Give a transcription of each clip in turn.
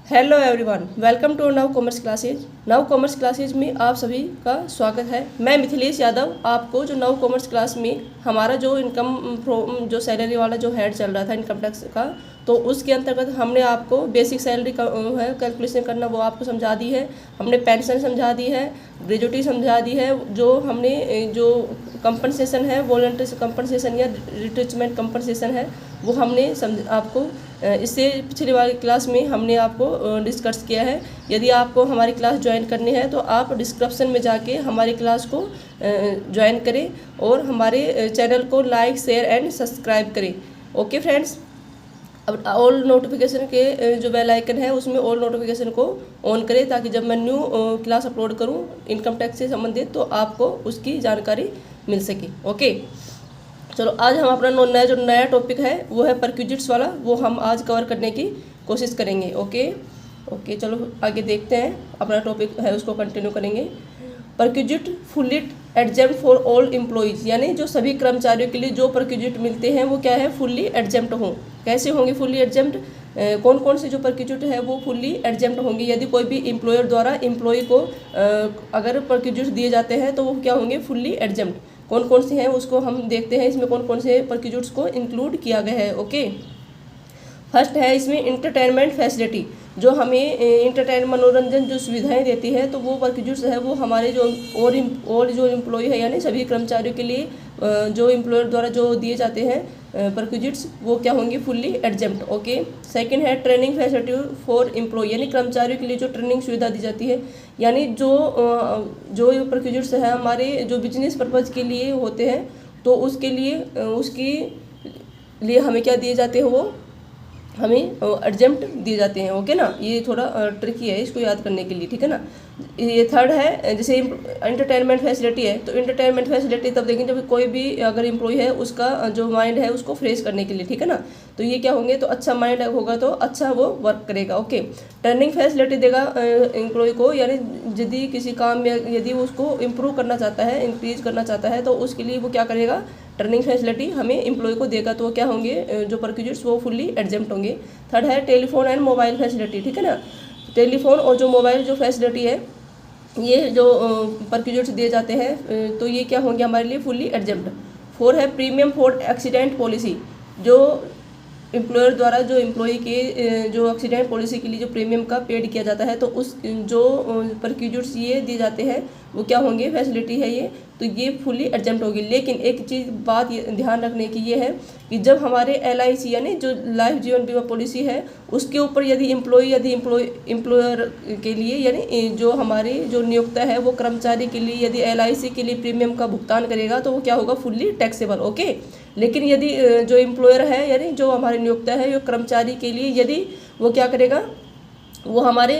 Hello everyone, welcome to नव commerce classes. नव commerce classes में आप सभी का स्वागत है। मैं मिथिलेश यादव आपको जो नव कॉमर्स क्लास में हमारा जो जो सैलरी वाला जो हेड चल रहा था इनकम टैक्स का, तो उसके अंतर्गत हमने आपको बेसिक सैलरी का है कैलकुलेशन करना वो आपको समझा दी है। हमने पेंशन समझा दी है, ग्रेजुटी समझा दी है, जो हमने जो कंपनसेशन है वॉलंटरी कंपनसेशन या रिट्रीचमेंट कंपनसेशन है वो हमने आपको इससे पिछली वाली क्लास में हमने आपको डिस्कस किया है। यदि आपको हमारी क्लास ज्वाइन करनी है तो आप डिस्क्रिप्शन में जाके हमारी क्लास को ज्वाइन करें और हमारे चैनल को लाइक शेयर एंड सब्सक्राइब करें। ओके फ्रेंड्स, अब ऑल नोटिफिकेशन के जो बेल आइकन है उसमें ऑल नोटिफिकेशन को ऑन करें ताकि जब मैं न्यू क्लास अपलोड करूं इनकम टैक्स से संबंधित तो आपको उसकी जानकारी मिल सके। ओके, चलो आज हम अपना जो नया टॉपिक है वो है परक्विजिट्स वाला, वो हम आज कवर करने की कोशिश करेंगे। ओके, चलो आगे देखते हैं, अपना टॉपिक है उसको कंटिन्यू करेंगे। Perquisite fully exempt for all employees, यानी जो सभी कर्मचारियों के लिए जो परक्विजिट मिलते हैं वो क्या है, फुल्ली एडजेम्प्ट हों। कैसे होंगे फुल्ली एडजेम्प्ट? कौन कौन से जो परक्विजिट है वो फुल्ली एडजेम्प्ट होंगे। यदि कोई भी एम्प्लॉयर द्वारा एम्प्लॉय को अगर परक्विजिट दिए जाते हैं तो वो क्या होंगे, फुल्ली एडजेम्प्ट। कौन कौन से हैं उसको हम देखते हैं, इसमें कौन कौन से परक्विजिट्स को इंक्लूड किया गया है। ओके, फर्स्ट है इसमें इंटरटेनमेंट फैसिलिटी, जो हमें इंटरटेन मनोरंजन जो सुविधाएं देती है, तो वो परक्विजिट्स है वो हमारे जो और जो एम्प्लॉय है यानी सभी कर्मचारियों के लिए जो एम्प्लॉयर द्वारा जो दिए जाते हैं परक्विजिट्स वो क्या होंगे, फुल्ली एडजेम्प्ट। ओके, सेकंड है ट्रेनिंग फैसिलिटी फॉर एम्प्लॉय, यानी कर्मचारियों के लिए जो ट्रेनिंग सुविधा दी जाती है, यानी जो परक्विजिट्स है हमारे जो बिजनेस पर्पज़ के लिए होते हैं तो उसके लिए हमें क्या दिए जाते हैं, वो हमें एडजेम्प्ट दिए जाते हैं। ओके ना, ये थोड़ा ट्रिकी है इसको याद करने के लिए, ठीक है ना। ये थर्ड है जैसे एंटरटेनमेंट फैसिलिटी है, तो एंटरटेनमेंट फैसिलिटी तब देखेंगे जब कोई भी अगर एम्प्लॉय है उसका जो माइंड है उसको फ्रेश करने के लिए, ठीक है ना। तो ये क्या होंगे, तो अच्छा माइंड होगा तो अच्छा वो वर्क करेगा। ओके, ट्रेनिंग फैसिलिटी देगा एम्प्लॉय को, यानी यदि किसी काम में यदि वो उसको इम्प्रूव करना चाहता है, इंक्रीज करना चाहता है तो उसके लिए वो क्या करेगा, ट्रेनिंग फैसिलिटी हमें एम्प्लॉय को देगा, तो क्या होंगे जो परक्विजिट्स वो फुल्ली एडजेम्प्ट होंगे। थर्ड है टेलीफोन एंड मोबाइल फैसिलिटी, ठीक है ना। टेलीफोन और जो मोबाइल जो फैसिलिटी है ये जो परक्विजिट्स दिए जाते हैं तो ये क्या होंगे हमारे लिए फुल्ली एडजेम्प्ट। फोर है प्रीमियम फॉर एक्सीडेंट पॉलिसी, जो एम्प्लॉयर द्वारा जो एम्प्लॉय के जो एक्सीडेंट पॉलिसी के लिए जो प्रीमियम का पेड किया जाता है तो उस जो परक्विजिट्स ये दिए जाते हैं वो क्या होंगे, फैसिलिटी है ये, तो ये फुल्ली एडजेम्प्ट होगी। लेकिन एक चीज़ बात ध्यान रखने की ये है कि जब हमारे LIC यानी जो लाइफ जीवन बीमा पॉलिसी है उसके ऊपर यदि एम्प्लॉयर के लिए यानी जो हमारे जो नियोक्ता है वो कर्मचारी के लिए यदि LIC के लिए प्रीमियम का भुगतान करेगा तो वो क्या होगा, फुल्ली टैक्सेबल। ओके, लेकिन यदि जो एम्प्लॉयर है यानी जो हमारे नियोक्ता है जो कर्मचारी के लिए यदि वो क्या करेगा, वो हमारे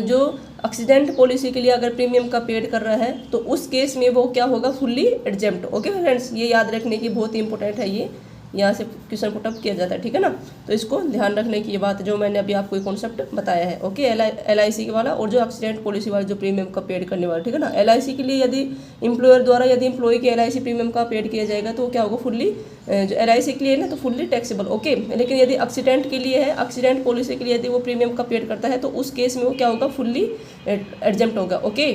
जो एक्सीडेंट पॉलिसी के लिए अगर प्रीमियम का पेड कर रहा है तो उस केस में वो क्या होगा, फुल्ली एडजेम्प्ट। ओके फ्रेंड्स, ये याद रखने की बहुत ही इंपॉर्टेंट है, ये यहाँ से क्वेश्चन पुटअप किया जाता है, ठीक है ना। तो इसको ध्यान रखने की ये बात जो मैंने अभी आपको एक कॉन्सेप्ट बताया है। ओके, LIC वाला और जो एक्सीडेंट पॉलिसी वाला जो प्रीमियम का पेड करने वाला, ठीक है ना। LIC के लिए यदि एम्प्लॉयर द्वारा यदि एम्प्लॉय के LIC प्रीमियम का पेड किया जाएगा तो क्या होगा, फुल्ली जो LIC के लिए ना तो फुल्ली टैक्सेबल। ओके, लेकिन यदि एक्सीडेंट के लिए है, एक्सीडेंट पॉलिसी के लिए यदि वो प्रीमियम का पेड करता है तो उस केस में वो क्या होगा, फुल्ली एडजेम्प्ट होगा। ओके,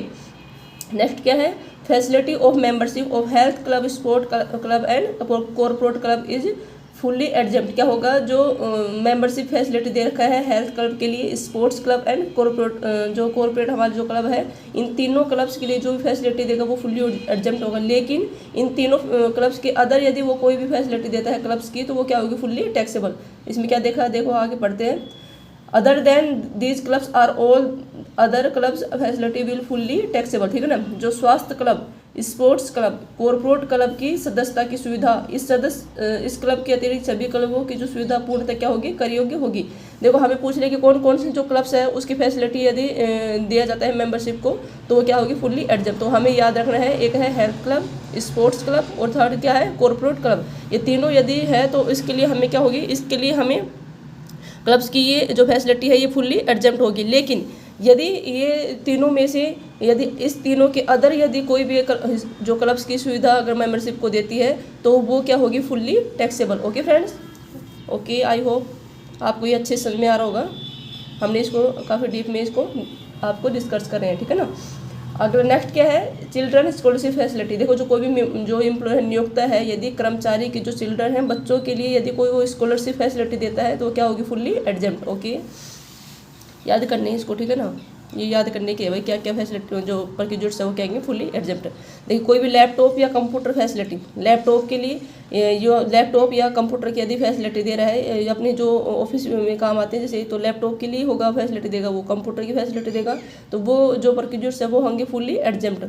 नेक्स्ट क्या है, facility of membership of health club, sport club and corporate club is fully exempt. क्या होगा, जो मेंबरशिप फैसिलिटी दे रखा है हेल्थ क्लब के लिए, स्पोर्ट्स क्लब एंड कॉर्पोरेट जो कॉर्पोरेट हमारे जो क्लब है, इन तीनों क्लब्स के लिए जो भी फैसिलिटी देगा वो फुल्ली एडजेम्प्ट होगा। लेकिन इन तीनों क्लब्स के अदर यदि वो कोई भी फैसिलिटी देता है क्लब्स की तो वो क्या होगी, फुल्ली टैक्सेबल। इसमें क्या देखा, देखो आगे पढ़ते हैं, other than these clubs are all other clubs facility will fully taxable, ठीक है ना। जो स्वास्थ्य club, sports club, corporate club की सदस्यता की सुविधा, इस क्लब के अतिरिक्त सभी क्लबों की जो सुविधा पूर्णतः क्या होगी, कर योग्य होगी। देखो हमें पूछ रहे कि कौन कौन से जो क्लब्स है उसकी फैसिलिटी यदि दिया जाता है मेंबरशिप को तो वो क्या होगी, फुल्ली एडजेम्प्ट। तो हमें याद रखना है, एक है हेल्थ क्लब, स्पोर्ट्स क्लब और थर्ड क्या है, कॉर्पोरेट क्लब। ये तीनों यदि है तो इसके लिए हमें क्या होगी, इसके लिए हमें क्लब्स की ये जो फैसिलिटी है ये फुल्ली एडजेम्प्ट होगी। लेकिन यदि ये तीनों में से यदि इस तीनों के अदर यदि कोई भी जो क्लब्स की सुविधा अगर मेंबरशिप को देती है तो वो क्या होगी, fully taxable. Okay friends, okay, I hope आपको ये अच्छे समझ में आ रहा होगा। हमने इसको काफ़ी डीप में इसको आपको डिस्कस कर रहे हैं, ठीक है ना। अगला नेक्स्ट क्या है, चिल्ड्रन स्कॉलरशिप फैसिलिटी। देखो जो कोई भी जो एम्प्लॉय नियोक्ता है, यदि कर्मचारी की जो चिल्ड्रन हैं, बच्चों के लिए यदि कोई वो स्कॉलरशिप फैसिलिटी देता है तो क्या होगी, फुल्ली एग्जेम्प्ट। ओके, याद करनी है इसको, ठीक है ना, ये याद करने की है भाई, क्या क्या फैसिलिटी जो प्रिक्विजिट्स है वो कहेंगे फुल्ली एग्जेम्प्ट। देखिए कोई भी लैपटॉप या कंप्यूटर फैसिलिटी, लैपटॉप के लिए जो लैपटॉप या कंप्यूटर की यदि फैसिलिटी दे रहा है अपने जो ऑफिस में काम आते हैं जैसे, तो लैपटॉप के लिए होगा फैसिलिटी देगा वो, कंप्यूटर की फैसिलिटी देगा, तो वो जो प्रिक्विजिट्स है वो होंगे फुल्ली एग्जेम्प्ट।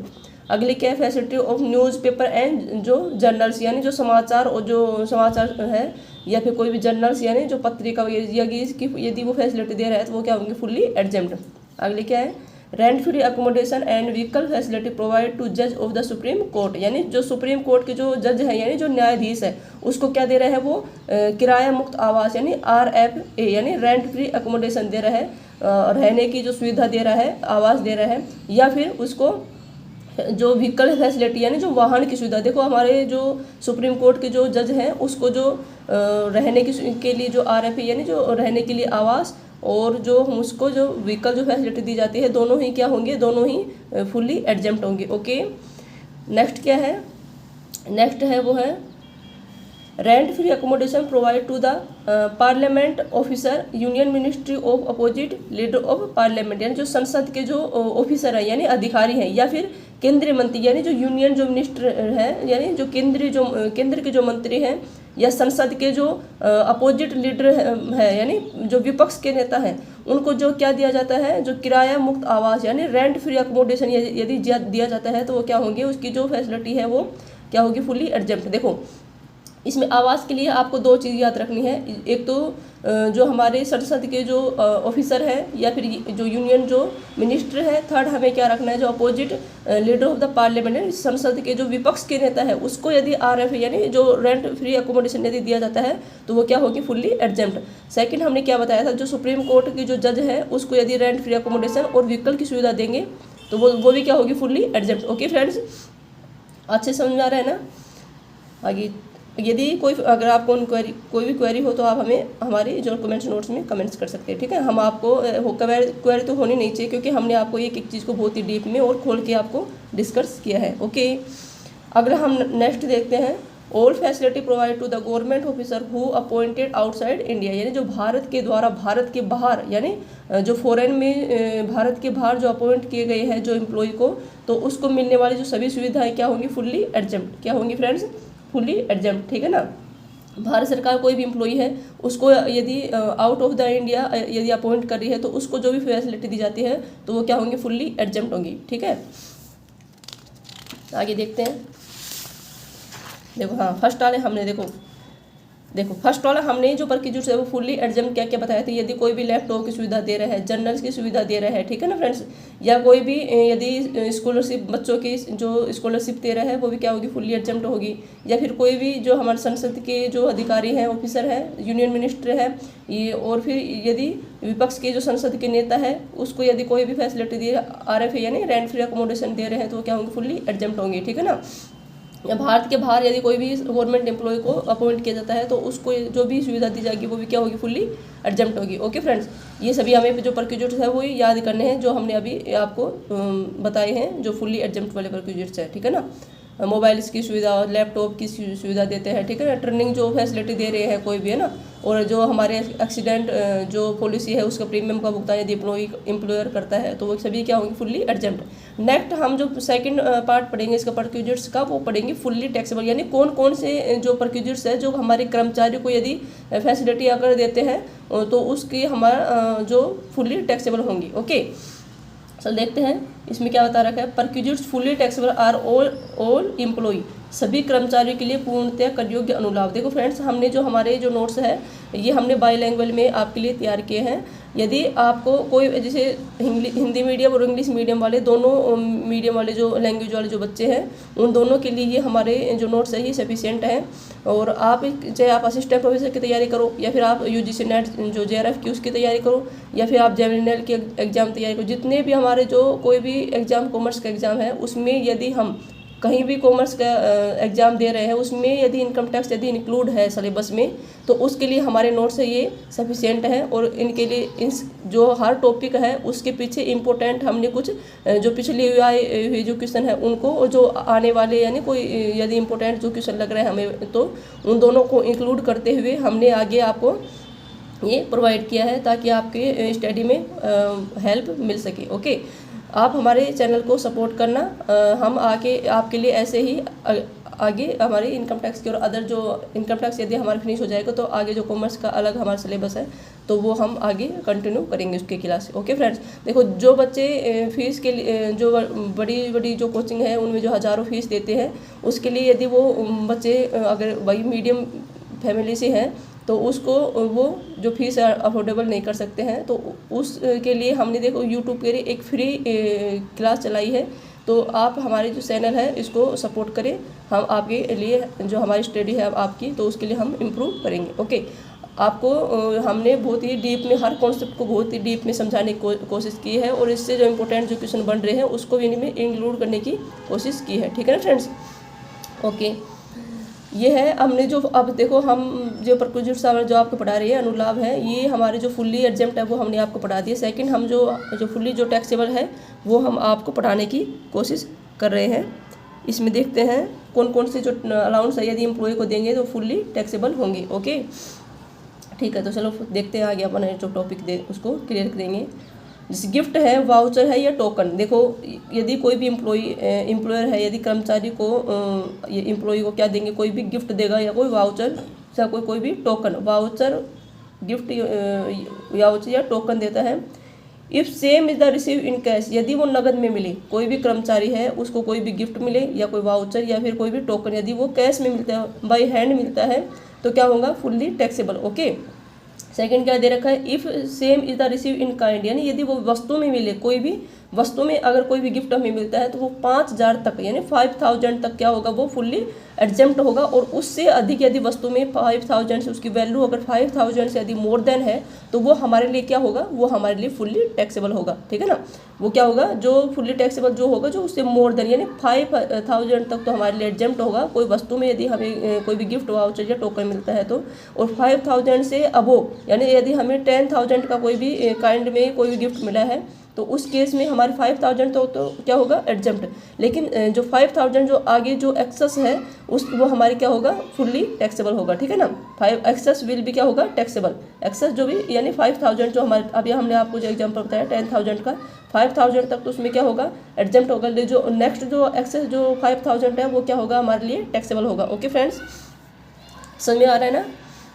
अगली क्या है, फैसिलिटी ऑफ न्यूज़पेपर एंड जो जर्नल्स, यानी जो समाचार और जो समाचार है या फिर कोई भी जर्नल्स यानी जो पत्रिका यदि वो फैसिलिटी दे रहा है तो वो क्या होंगे, फुल्ली एग्जेम्प्ट। अगले क्या है, rent free accommodation and vehicle facility provide to जज ऑफ द सुप्रीम कोर्ट, यानी जो सुप्रीम कोर्ट के जो जज है यानी जो न्यायाधीश है उसको क्या दे रहा है वो किराया मुक्त आवास यानी RFA यानी रेंट फ्री अकोमोडेशन दे रहा है, रहने की जो सुविधा दे रहा है, आवास दे रहा है, या फिर उसको जो व्हीकल फैसिलिटी यानी जो वाहन की सुविधा। देखो हमारे जो सुप्रीम कोर्ट के जो जज हैं उसको जो रहने के लिए जो RFA यानी जो रहने के लिए आवास और जो उसको जो व्हीकल जो फैसिलिटी दी जाती है, दोनों ही क्या होंगे, दोनों ही फुल्ली एग्जेम्प्ट होंगे। ओके, नेक्स्ट क्या है, नेक्स्ट है वो है rent free accommodation provide to the parliament officer union ministry of opposite leader of parliament, यानी जो संसद के जो ऑफिसर हैं यानी अधिकारी हैं, या फिर केंद्रीय मंत्री यानी जो यूनियन जो मिनिस्टर है यानी जो केंद्र के जो मंत्री हैं, या संसद के जो अपोजिट लीडर है यानी जो विपक्ष के नेता हैं, उनको जो क्या दिया जाता है, जो किराया मुक्त आवास यानी रेंट फ्री अकोमोडेशन यदि दिया जाता है तो वो क्या होंगे, उसकी जो फैसिलिटी है वो क्या होगी, फुल्ली एग्जेम्प्ट। देखो इसमें आवास के लिए आपको दो चीज़ याद रखनी है, एक तो जो हमारे संसद के जो ऑफिसर हैं या फिर जो यूनियन जो मिनिस्टर है, थर्ड हमें क्या रखना है, जो opposite leader of the parliament संसद के जो विपक्ष के नेता है उसको यदि RFA यानी जो रेंट फ्री अकोमोडेशन यदि दिया जाता है तो वो क्या होगी, फुल्ली एग्जेम्प्ट। सेकंड हमने क्या बताया था, जो सुप्रीम कोर्ट की जो जज है उसको यदि रेंट फ्री अकोमोडेशन और व्हीकल की सुविधा देंगे तो वो भी क्या होगी, फुल्ली एग्जेम्प्ट। ओके फ्रेंड्स, अच्छे समझ में आ रहा है ना। आगे यदि अगर आपको कोई भी क्वेरी हो तो आप हमें हमारी जो कमेंट्स नोट्स में कमेंट्स कर सकते हैं, ठीक है। हम आपको क्वेरी तो होनी नहीं चाहिए क्योंकि हमने आपको एक चीज़ को बहुत ही डीप में और खोल के आपको डिस्कस किया है। ओके, अगला हम नेक्स्ट देखते हैं, all facility provide to the government officer who appointed outside India, यानी जो भारत के द्वारा भारत के बाहर यानी जो फॉरेन में भारत के बाहर जो अपॉइंट किए गए हैं जो एम्प्लॉय को, तो उसको मिलने वाली जो सभी सुविधाएं क्या होंगी, फुल्ली एग्जेम्प्ट। क्या होंगी फ्रेंड्स, फुल्ली एग्जेम्प्ट, ठीक है ना। भारत सरकार कोई भी एम्प्लॉई है उसको यदि आउट ऑफ द इंडिया यदि अपॉइंट कर रही है तो उसको जो भी फैसिलिटी दी जाती है तो वो क्या होंगी, फुल्ली एग्जेम्प्ट होंगी, ठीक है। आगे देखते हैं, देखो हाँ फर्स्ट वाले हमने देखो फर्स्ट वाला हमने जो प्रिक्विजिट्स है वो फुल्ली एग्जेम्प्ट क्या क्या बताया था, यदि कोई भी लैपटॉप की सुविधा दे रहा है, जर्नल्स की सुविधा दे रहा है, ठीक है ना फ्रेंड्स, या कोई भी यदि स्कॉलरशिप बच्चों की जो स्कॉलरशिप दे रहा है वो भी क्या होगी, फुल्ली एग्जेम्प्ट होगी, या फिर कोई भी जो हमारे संसद के जो अधिकारी हैं, ऑफिसर हैं, यूनियन मिनिस्टर है ये, और फिर यदि विपक्ष के जो संसद के नेता है उसको यदि कोई भी फैसिलिटी दे RFA यानी रेंट फ्री अकोमोडेशन दे रहे हैं तो वो क्या होंगे, फुल्ली एग्जेम्प्ट होंगे, ठीक है ना। या भारत के बाहर यदि कोई भी गवर्नमेंट एम्प्लॉय को अपॉइंट किया जाता है तो उसको जो भी सुविधा दी जाएगी वो भी क्या होगी, फुल्ली एग्जेम्प्ट होगी। ओके फ्रेंड्स, ये सभी हमें जो प्रिक्विजिट्स है वो याद करने हैं जो हमने अभी आपको बताए हैं, जो फुल्ली एग्जेम्प्ट वाले प्रिक्विजिट्स है, ठीक है ना। मोबाइल की सुविधा और लैपटॉप की सुविधा देते हैं, ठीक है ना। ट्रेनिंग जो फैसिलिटी दे रहे हैं कोई भी, है ना। और जो हमारे एक्सीडेंट जो पॉलिसी है उसका प्रीमियम का भुगतान यदि एम्प्लॉयर करता है तो वो सभी क्या होंगे, फुल्ली एग्जेम्प्ट। नेक्स्ट हम जो सेकंड पार्ट पढ़ेंगे इसका प्रिक्विजिट्स का, वो पढ़ेंगे फुल्ली टैक्सेबल, यानी कौन कौन से जो प्रिक्विजिट्स है जो हमारे कर्मचारी को यदि फैसिलिटी अगर देते हैं तो उसकी हमारा जो फुल्ली टैक्सेबल होंगी। ओके, चल देखते हैं इसमें क्या बता रखा है, perquisites fully taxable are all employee, सभी कर्मचारियों के लिए पूर्णतः कर योग्य अनुलाभ। देखो फ्रेंड्स, हमने जो हमारे जो नोट्स है ये हमने बाईलैंग्वेज में आपके लिए तैयार किए हैं। यदि आपको कोई जैसे हिंदी मीडियम और इंग्लिश मीडियम वाले दोनों मीडियम वाले जो लैंग्वेज वाले जो बच्चे हैं उन दोनों के लिए ये हमारे जो नोट्स है ये सफिशिएंट हैं। और आप चाहे आप असिस्टेंट प्रोफेसर की तैयारी करो या फिर आप UGC नेट जो JRF की उसकी तैयारी करो या फिर आप जेमिनल की एग्ज़ाम तैयारी करो, जितने भी हमारे जो कोई भी एग्ज़ाम कॉमर्स का एग्ज़ाम है उसमें यदि हम कहीं भी कॉमर्स का एग्ज़ाम दे रहे हैं उसमें यदि इनकम टैक्स यदि इंक्लूड है सिलेबस में तो उसके लिए हमारे नोट्स है ये सफिशिएंट है। और इनके लिए इन जो हर टॉपिक है उसके पीछे इम्पोर्टेंट हमने कुछ जो पिछली हुई जो क्वेश्चन है उनको और जो आने वाले यानी कोई यदि इम्पोर्टेंट जो क्वेश्चन लग रहे हैं हमें तो उन दोनों को इंक्लूड करते हुए हमने आगे आपको ये प्रोवाइड किया है ताकि आपके स्टडी में हेल्प मिल सके। ओके, आप हमारे चैनल को सपोर्ट करना। हम आके आपके लिए ऐसे ही आगे हमारे इनकम टैक्स की और अदर जो इनकम टैक्स यदि हमारा फिनिश हो जाएगा तो आगे जो कॉमर्स का अलग हमारा सिलेबस है तो वो हम आगे कंटिन्यू करेंगे उसके क्लास। ओके फ्रेंड्स, देखो जो बच्चे फीस के लिए जो बड़ी बड़ी जो कोचिंग है उनमें जो हज़ारों फीस देते हैं उसके लिए यदि वो बच्चे अगर वही मीडियम फैमिली से हैं तो उसको वो जो फीस अफोर्डेबल नहीं कर सकते हैं तो उसके लिए हमने देखो यूट्यूब के लिए एक फ्री क्लास चलाई है। तो आप हमारे जो चैनल है इसको सपोर्ट करें, हम आपके लिए जो हमारी स्टडी है आपकी तो उसके लिए हम इम्प्रूव करेंगे। ओके, आपको हमने बहुत ही डीप में हर कॉन्सेप्ट को बहुत ही डीप में समझाने की कोशिश की है और इससे जो इम्पोर्टेंट जो क्वेश्चन बन रहे हैं उसको भी इनमें इंक्लूड करने की कोशिश की है। ठीक है ना फ्रेंड्स। ओके, ये है हमने जो अब देखो हम जो प्रकृति सावर जो आपको पढ़ा रही है अनुलाभ है ये हमारे जो फुल्ली एग्जाम्प्ट है वो हमने आपको पढ़ा दिया। सेकंड हम जो फुल्ली जो टैक्सेबल है वो हम आपको पढ़ाने की कोशिश कर रहे हैं। इसमें देखते हैं कौन कौन से जो अलाउंस है यदि एम्प्लॉय को देंगे तो फुल्ली टैक्सेबल होंगे। ओके ठीक है, तो चलो देखते हैं आगे अपन जो टॉपिक दे उसको क्लियर करेंगे। जैसे गिफ्ट है, वाउचर है या टोकन। देखो यदि कोई भी एम्प्लॉयर है यदि कर्मचारी को ये एम्प्लॉय को क्या देंगे, कोई भी गिफ्ट देगा या कोई वाउचर या कोई भी टोकन, वाउचर गिफ्ट वाउचर या टोकन देता है। If same is the receive in cash, यदि वो नगद में मिले, कोई भी कर्मचारी है उसको कोई भी गिफ्ट मिले या कोई वाउचर या फिर कोई भी टोकन यदि वो कैश में मिलता है बाय हैंड मिलता है तो क्या होगा, फुल्ली टैक्सेबल। ओके, सेकंड क्या दे रखा है, if same is the receive in kind, यानी यदि वो वस्तु में मिले, कोई भी वस्तु में अगर कोई भी गिफ्ट हमें मिलता है तो वो 5000 तक यानी 5000 तक क्या होगा, वो फुल्ली एग्जेम्प्ट होगा। और उससे अधिक यदि वस्तु में 5000 से उसकी वैल्यू अगर 5000 से यदि मोर देन है तो वो हमारे लिए क्या होगा, वो हमारे लिए फुल्ली टैक्सेबल होगा। ठीक है ना, वो क्या होगा, जो फुल्ली टैक्सेबल जो होगा जो उससे मोर देन यानी 5000 तक तो हमारे लिए एग्जेम्प्ट होगा कोई वस्तु में यदि हमें कोई भी गिफ्ट वाउचर या टोकन मिलता है तो। और 5000 से अबो यानी यदि हमें 10,000 का कोई भी काइंड में कोई भी गिफ्ट मिला है तो उस केस में हमारे 5000 तो क्या होगा, एग्जेम्प्ट। लेकिन जो 5000 जो आगे जो एक्सेस है उस वो हमारे क्या होगा, फुल्ली टैक्सेबल होगा। ठीक है ना, 5 एक्सेस विल भी क्या होगा, टैक्सेबल। एक्सेस जो भी यानी 5000 जो हमारे अभी हमने आपको जो एग्जांपल बताया 10,000 का 5000 तक तो उसमें क्या होगा, एग्जेम्प्ट होगा। जो नेक्स्ट जो एक्सेस जो 5000 है वो क्या होगा, हमारे लिए टैक्सेबल होगा। ओके फ्रेंड्स, समझ में आ रहा है ना,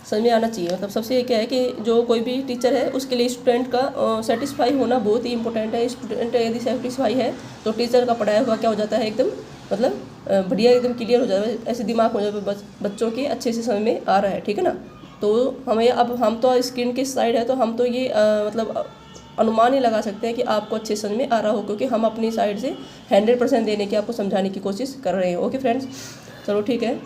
समझ में आना चाहिए। मतलब सबसे क्या है कि जो कोई भी टीचर है उसके लिए स्टूडेंट का सेटिस्फाई होना बहुत ही इंपॉर्टेंट है। स्टूडेंट यदि सेटिस्फाई है तो टीचर का पढ़ाया हुआ क्या हो जाता है, एकदम मतलब बढ़िया एकदम क्लियर हो जाता है, ऐसे दिमाग हो जाता है बच्चों के अच्छे से समझ में आ रहा है। ठीक है ना, तो हमें अब हम तो स्क्रीन के साइड है तो हम तो ये मतलब अनुमान ही लगा सकते हैं कि आपको अच्छे समझ में आ रहा हो क्योंकि हम अपनी साइड से 100% देने की आपको समझाने की कोशिश कर रहे हैं। ओके फ्रेंड्स, चलो ठीक है।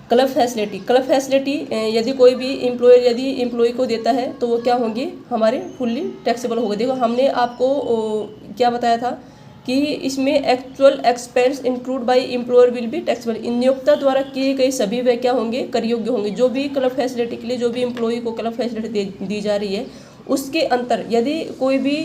क्लब फैसिलिटी, क्लब फैसिलिटी यदि कोई भी एम्प्लॉयर यदि एम्प्लॉय को देता है तो वो क्या होंगे, हमारे फुल्ली टैक्सेबल होगा। देखो हमने आपको क्या बताया था कि इसमें actual expense include by employer will be taxable. नियोक्ता द्वारा किए गए सभी वे क्या होंगे, कर योग्य होंगे। जो भी क्लब फैसिलिटी के लिए जो भी एम्प्लॉय को क्लब फैसिलिटी दी जा रही है उसके अंतर यदि कोई भी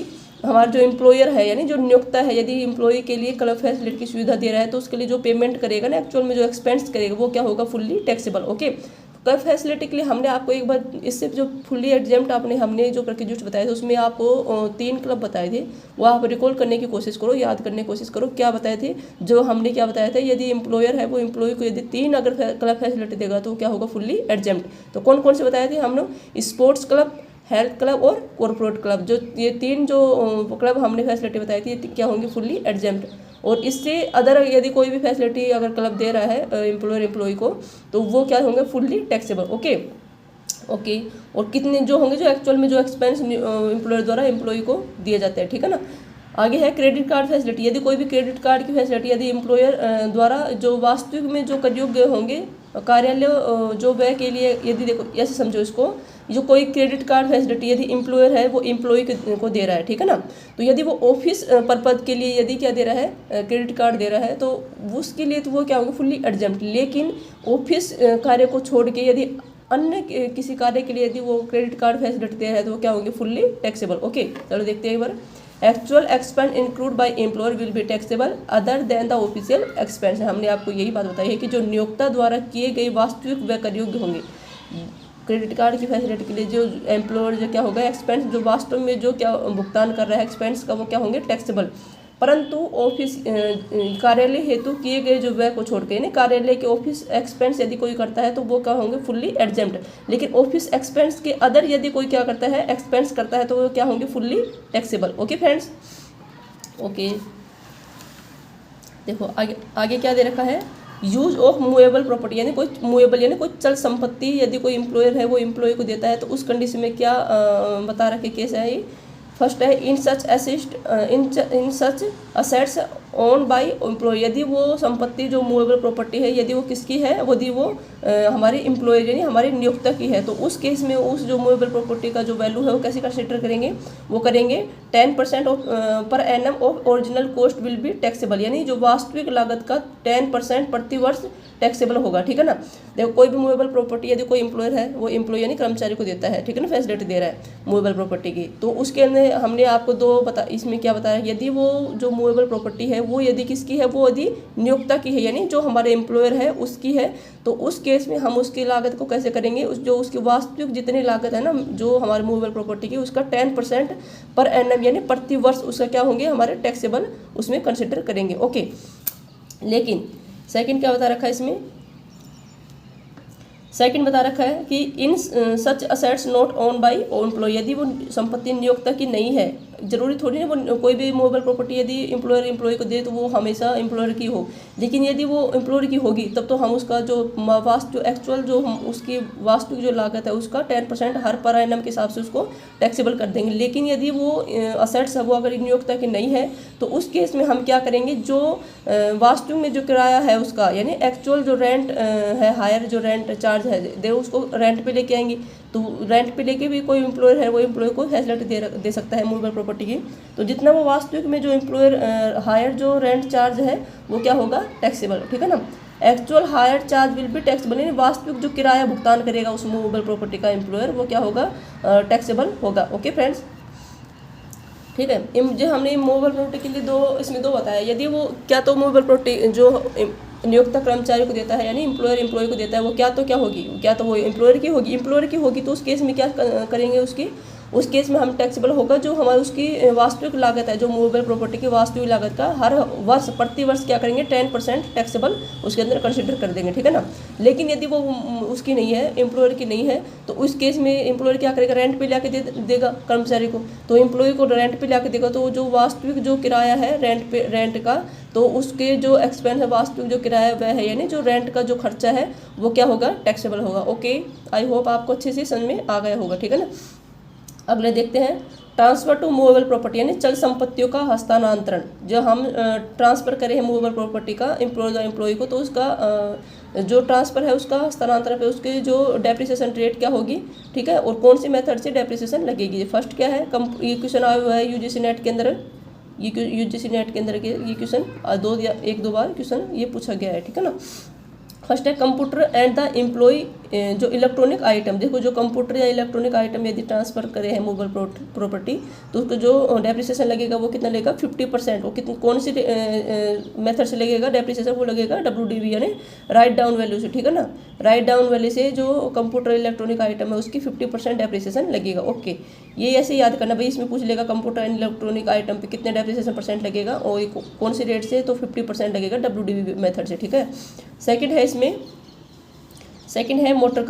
हमारा जो एम्प्लॉयर है यानी जो नियोक्ता है यदि एम्प्लॉय के लिए क्लब फैसिलिटी की सुविधा दे रहा है तो उसके लिए जो पेमेंट करेगा ना, एक्चुअल में जो एक्सपेंस करेगा वो क्या होगा, fully taxable. Okay, club facility के लिए हमने आपको एक बार इससे जो फुल्ली एग्जेम्प्ट हमने जो प्रिकॉशंस बताए थे उसमें आपको 3 क्लब बताए थे, वो आप रिकॉल करने की कोशिश करो, याद करने की कोशिश करो क्या बताए थे। जो हमने क्या बताया था, यदि एम्प्लॉयर है वो एम्प्लॉय को यदि 3 अगर क्लब फैसिलिटी देगा तो क्या होगा, फुल्ली एग्जेम्प्ट। तो कौन कौन से बताए थे हम लोग, स्पोर्ट्स क्लब, हेल्थ क्लब और कॉर्पोरेट क्लब। जो ये 3 जो क्लब हमने फैसिलिटी बताई थी क्या होंगी, फुल्ली एग्जेम्प्ट। और इससे अदर यदि कोई भी फैसिलिटी अगर क्लब दे रहा है एम्प्लॉय को तो वो क्या होंगे, फुल्ली टैक्सेबल। ओके, और कितने जो होंगे जो एक्चुअल में जो एक्सपेंस एम्प्लॉयर द्वारा एम्प्लॉय को दिए जाते हैं। ठीक है ना, आगे है क्रेडिट कार्ड फैसिलिटी। यदि कोई भी क्रेडिट कार्ड की फैसिलिटी यदि एम्प्लॉयर द्वारा जो वास्तविक में जो कर योग्य होंगे कार्यालय जो व्यय के लिए, यदि देखो ऐसे समझो इसको, जो कोई क्रेडिट कार्ड फैसिलिटी यदि एम्प्लॉयर है वो एम्प्लॉय को दे रहा है, ठीक है ना, तो यदि वो ऑफिस पर्पज के लिए यदि क्या दे रहा है क्रेडिट कार्ड दे रहा है तो उसके लिए तो वो क्या होगा फुल्ली एग्जम्प्ट। लेकिन ऑफिस कार्य को छोड़ के यदि अन्य किसी कार्य के लिए यदि वो क्रेडिट कार्ड फैसिलिटी दे रहा है तो वो क्या होंगे फुल्ली टैक्सेबल। ओके, चलो देखते हैं एक बार। Actual expense include by employer will be taxable other than the official expense. हमने आपको यही बात बताई है कि जो नियोक्ता द्वारा किए गए वास्तविक व्यय कर योग्य होंगे क्रेडिट कार्ड की फैसिलिटी के लिए, जो एम्प्लॉयर जो क्या होगा एक्सपेंस जो वास्तव में जो क्या भुगतान कर रहा है एक्सपेंस का वो क्या होंगे टैक्सेबल। परंतु ऑफिस कार्यालय हेतु किए गए जो व्यय को छोड़ के, यानी कार्यालय के ऑफिस एक्सपेंस यदि कोई करता है तो वो क्या होंगे फुल्ली एग्जम्प्ट। लेकिन ऑफिस एक्सपेंस के अदर यदि कोई क्या करता है एक्सपेंस करता है तो वो क्या होंगे fully taxable. Okay friends, okay देखो आगे क्या दे रखा है, यूज ऑफ मूवेबल प्रॉपर्टी, यानी कोई मूवेबल यानी कोई चल संपत्ति यदि कोई एम्प्लॉयर है वो एम्प्लॉय को देता है तो उस कंडीशन में क्या बता रखे केस है ये। फर्स्ट है इन such assets own by employ, यदि वो संपत्ति जो मूवेबल प्रॉपर्टी है यदि वो किसकी है, यदि वो हमारे एम्प्लॉयर यानी हमारे नियोक्ता की है तो उस केस में उस जो मूवेबल प्रॉपर्टी का जो वैल्यू है वो कैसे कंसिडर करेंगे, वो करेंगे 10% of per annum of original cost will be taxable, यानी जो वास्तविक लागत का 10% प्रति वर्ष टैक्सेबल होगा, ठीक है ना। देखो कोई भी मूवेबल प्रॉपर्टी यदि कोई एम्प्लॉयर है वो एम्प्लॉय यानी कर्मचारी को देता है, ठीक है ना, फैसिलिटी दे रहा है मूवेबल प्रॉपर्टी की, तो उसके अंदर हमने आपको इसमें क्या बताया, यदि वो जो मूवेबल प्रॉपर्टी है वो यदि किसकी है, वो यदि नियोक्ता की है यानी जो हमारे एम्प्लॉयर है उसकी है, तो उस केस में हम उसकी लागत को कैसे करेंगे, जो उसकी वास्तविक जितनी लागत है ना जो हमारे मूवेबल प्रॉपर्टी की उसका 10% पर एनम यानी प्रति वर्ष उसका क्या होंगे हमारे टैक्सेबल उसमें कंसिडर करेंगे। ओके, लेकिन सेकंड क्या बता रखा है इसमें, सेकंड बता रखा है कि in such assets not own by employ, यदि वो संपत्ति नियोक्ता की नहीं है, जरूरी थोड़ी ना वो कोई भी मूवेबल प्रॉपर्टी यदि एम्प्लॉय को दे तो वो हमेशा एम्प्लॉयर की हो, लेकिन यदि वो एम्प्लॉयर की होगी तब तो हम उसका जो एक्चुअल जो हम उसकी वास्तविक जो लागत है उसका 10% हर पर एनम के हिसाब से उसको टैक्सेबल कर देंगे। लेकिन यदि वो असेट्स है वो अगर नियोक्ता की नहीं है तो उस केस में हम क्या करेंगे, जो वास्तविक में जो किराया है उसका यानी एक्चुअल जो रेंट है हायर जो रेंट चार्ज है दे उसको रेंट पे लेके आएंगे, तो रेंट पे लेके भी कोई एम्प्लॉयर है वो एम्प्लॉय को फैसिलिटी दे सकता है मूवेबल प्रॉपर्टी की, तो जितना वो वास्तविक में जो एम्प्लॉयर हायर जो रेंट चार्ज है वो क्या होगा टैक्सेबल, ठीक है ना। Actual hire charge will be taxable, यानी वास्तविक जो किराया भुगतान करेगा उस मूवेबल प्रॉपर्टी का एम्प्लॉयर वो क्या होगा टैक्सेबल होगा। ओके फ्रेंड्स, ठीक है। जो हमने मूवेबल प्रॉपर्टी के लिए इसमें दो बताया, यदि वो क्या तो मूवेबल प्रॉपर्टी जो नियोक्ता कर्मचारी को देता है यानी एम्प्लॉयर एम्प्लॉय को देता है वो क्या होगी, क्या तो वो एम्प्लॉयर की होगी तो उस केस में क्या करेंगे, उस केस में हम टैक्सेबल होगा जो हमारी उसकी वास्तविक लागत है जो मूवेबल प्रॉपर्टी की वास्तविक लागत का हर वर्ष प्रति वर्ष क्या करेंगे 10% टैक्सेबल उसके अंदर कंसिडर कर देंगे, ठीक है ना। लेकिन यदि वो उसकी नहीं है एम्प्लॉयर की नहीं है तो उस केस में एम्प्लॉयर क्या करेगा, रेंट पे लाके देगा कर्मचारी को, तो एम्प्लॉय को रेंट पे लाके देगा तो जो वास्तविक जो किराया है रेंट का तो उसके जो एक्सपेंस है वास्तविक जो किराया वह है यानी जो रेंट का जो खर्चा है वो क्या होगा टैक्सेबल होगा। ओके, आई होप आपको अच्छे से समझ में आ गया होगा, ठीक है ना। अगले देखते हैं ट्रांसफर टू मूवेबल प्रॉपर्टी यानी चल संपत्तियों का हस्तांतरण, जो हम ट्रांसफर करें हैं मूवेबल प्रॉपर्टी का एम्प्लॉय को तो उसका जो ट्रांसफर है उसका हस्तांतरण पे उसके जो डेप्रिसिएशन रेट क्या होगी, ठीक है, और कौन सी मेथड से डेप्रिसिएशन लगेगी। फर्स्ट क्या है, ये क्वेश्चन आया हुआ है यूजीसी नेट के अंदर, यूजीसी नेट के अंदर के ये क्वेश्चन एक दो बार क्वेश्चन ये पूछा गया है, ठीक है ना। फर्स्ट है कंप्यूटर एंड द एम्प्लॉय जो इलेक्ट्रॉनिक आइटम, देखो जो कंप्यूटर या इलेक्ट्रॉनिक आइटम यदि ट्रांसफर करे हैं मूवेबल प्रॉपर्टी तो उसको जो डेप्रिसिएशन लगेगा वो कितना लगेगा 50%, वो कितनी कौन सी मेथड से लगेगा डेप्रिसिएशन, वो लगेगा WDV यानी राइट डाउन वैल्यू से, ठीक है ना। राइट डाउन वैल्यू से जो कंप्यूटर इलेक्ट्रॉनिक आइटम है उसकी 50% डेप्रिसिएशन लगेगा। ओके, ये ऐसे याद करना भाई, इसमें पूछ लेगा कंप्यूटर एंड इलेक्ट्रॉनिक आइटम पे कितने डेप्रिसिएशन परसेंट लगेगा और कौन सी रेट से, तो 50% लगेगा WDV मेथड से, ठीक है। सेकंड है सेकंड है मोटर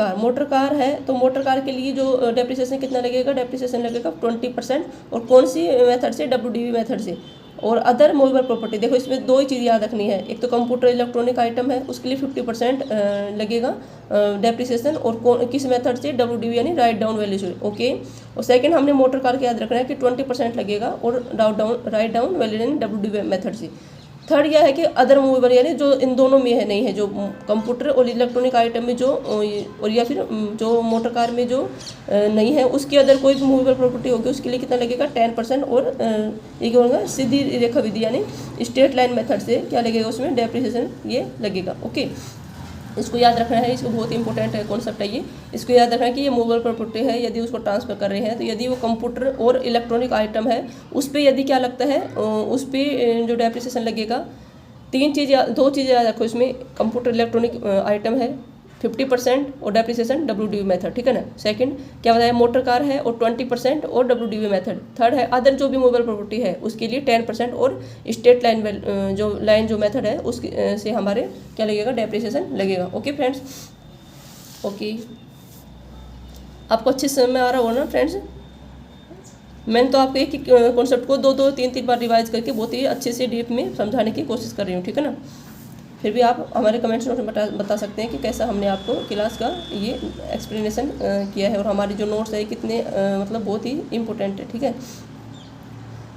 कार है तो मोटर कार के लिए जो डेप्रिसिएशन कितना लगेगा, डेप्रिसिएशन लगेगा 20%, और कौन सी मेथड से, WDV मेथड से। और अदर मूवेबल प्रॉपर्टी, देखो इसमें दो ही चीज़ याद रखनी है, एक तो कंप्यूटर इलेक्ट्रॉनिक आइटम है उसके लिए 50% लगेगा डेप्रिसिएशन, और किस मेथड से, WDV यानी राइट डाउन वैल्यू से, ओके। और सेकंड हमने मोटर कार का याद रखना है कि 20% लगेगा और राइट डाउन वैल्यू यानी WDV मेथड से। थर्ड यह है कि अदर मूवेबल यानी जो इन दोनों में है नहीं है, जो कंप्यूटर और इलेक्ट्रॉनिक आइटम में जो और या फिर जो मोटर कार में जो नहीं है उसकी अदर कोई भी मूवेबल प्रॉपर्टी होगी उसके लिए कितना लगेगा 10%, और ये क्या होगा सीधी रेखा विधि यानी स्ट्रेट लाइन मेथड से क्या लगेगा उसमें डेप्रिसिएशन ये लगेगा, ओके। इसको याद रखना है, इसको बहुत इंपॉर्टेंट है कॉन्सेप्ट है ये, इसको याद रखना है कि ये मूवेबल प्रॉपर्टी है, यदि उसको ट्रांसफर कर रहे हैं तो यदि वो कंप्यूटर और इलेक्ट्रॉनिक आइटम है उस पर यदि क्या लगता है उस पर जो डेप्रिसिएशन लगेगा, दो चीज़ें याद रखो इसमें, कंप्यूटर इलेक्ट्रॉनिक आइटम है 50% और डेप्रिसिएशन WDV मेथड, ठीक है ना। सेकंड क्या बताया, मोटर कार है और 20% और WDV मेथड। थर्ड है अदर जो भी मूवेबल प्रॉपर्टी है उसके लिए 10% और स्ट्रेट लाइन जो मेथड है उसके से हमारे क्या लगेगा डेप्रिसिएशन लगेगा, ओके फ्रेंड्स, ओके। आपको अच्छे से समझ में आ रहा होगा ना फ्रेंड्स। मैंने तो आपको एक ही कॉन्सेप्ट को दो तीन बार रिवाइज करके बहुत ही अच्छे से डीप में समझाने की कोशिश कर रही हूँ, ठीक है ना। फिर भी आप हमारे कमेंट्स नोट में बता सकते हैं कि कैसा हमने आपको क्लास का ये एक्सप्लेनेशन किया है और हमारी जो नोट्स है कितने मतलब बहुत ही इम्पोर्टेंट है, ठीक है।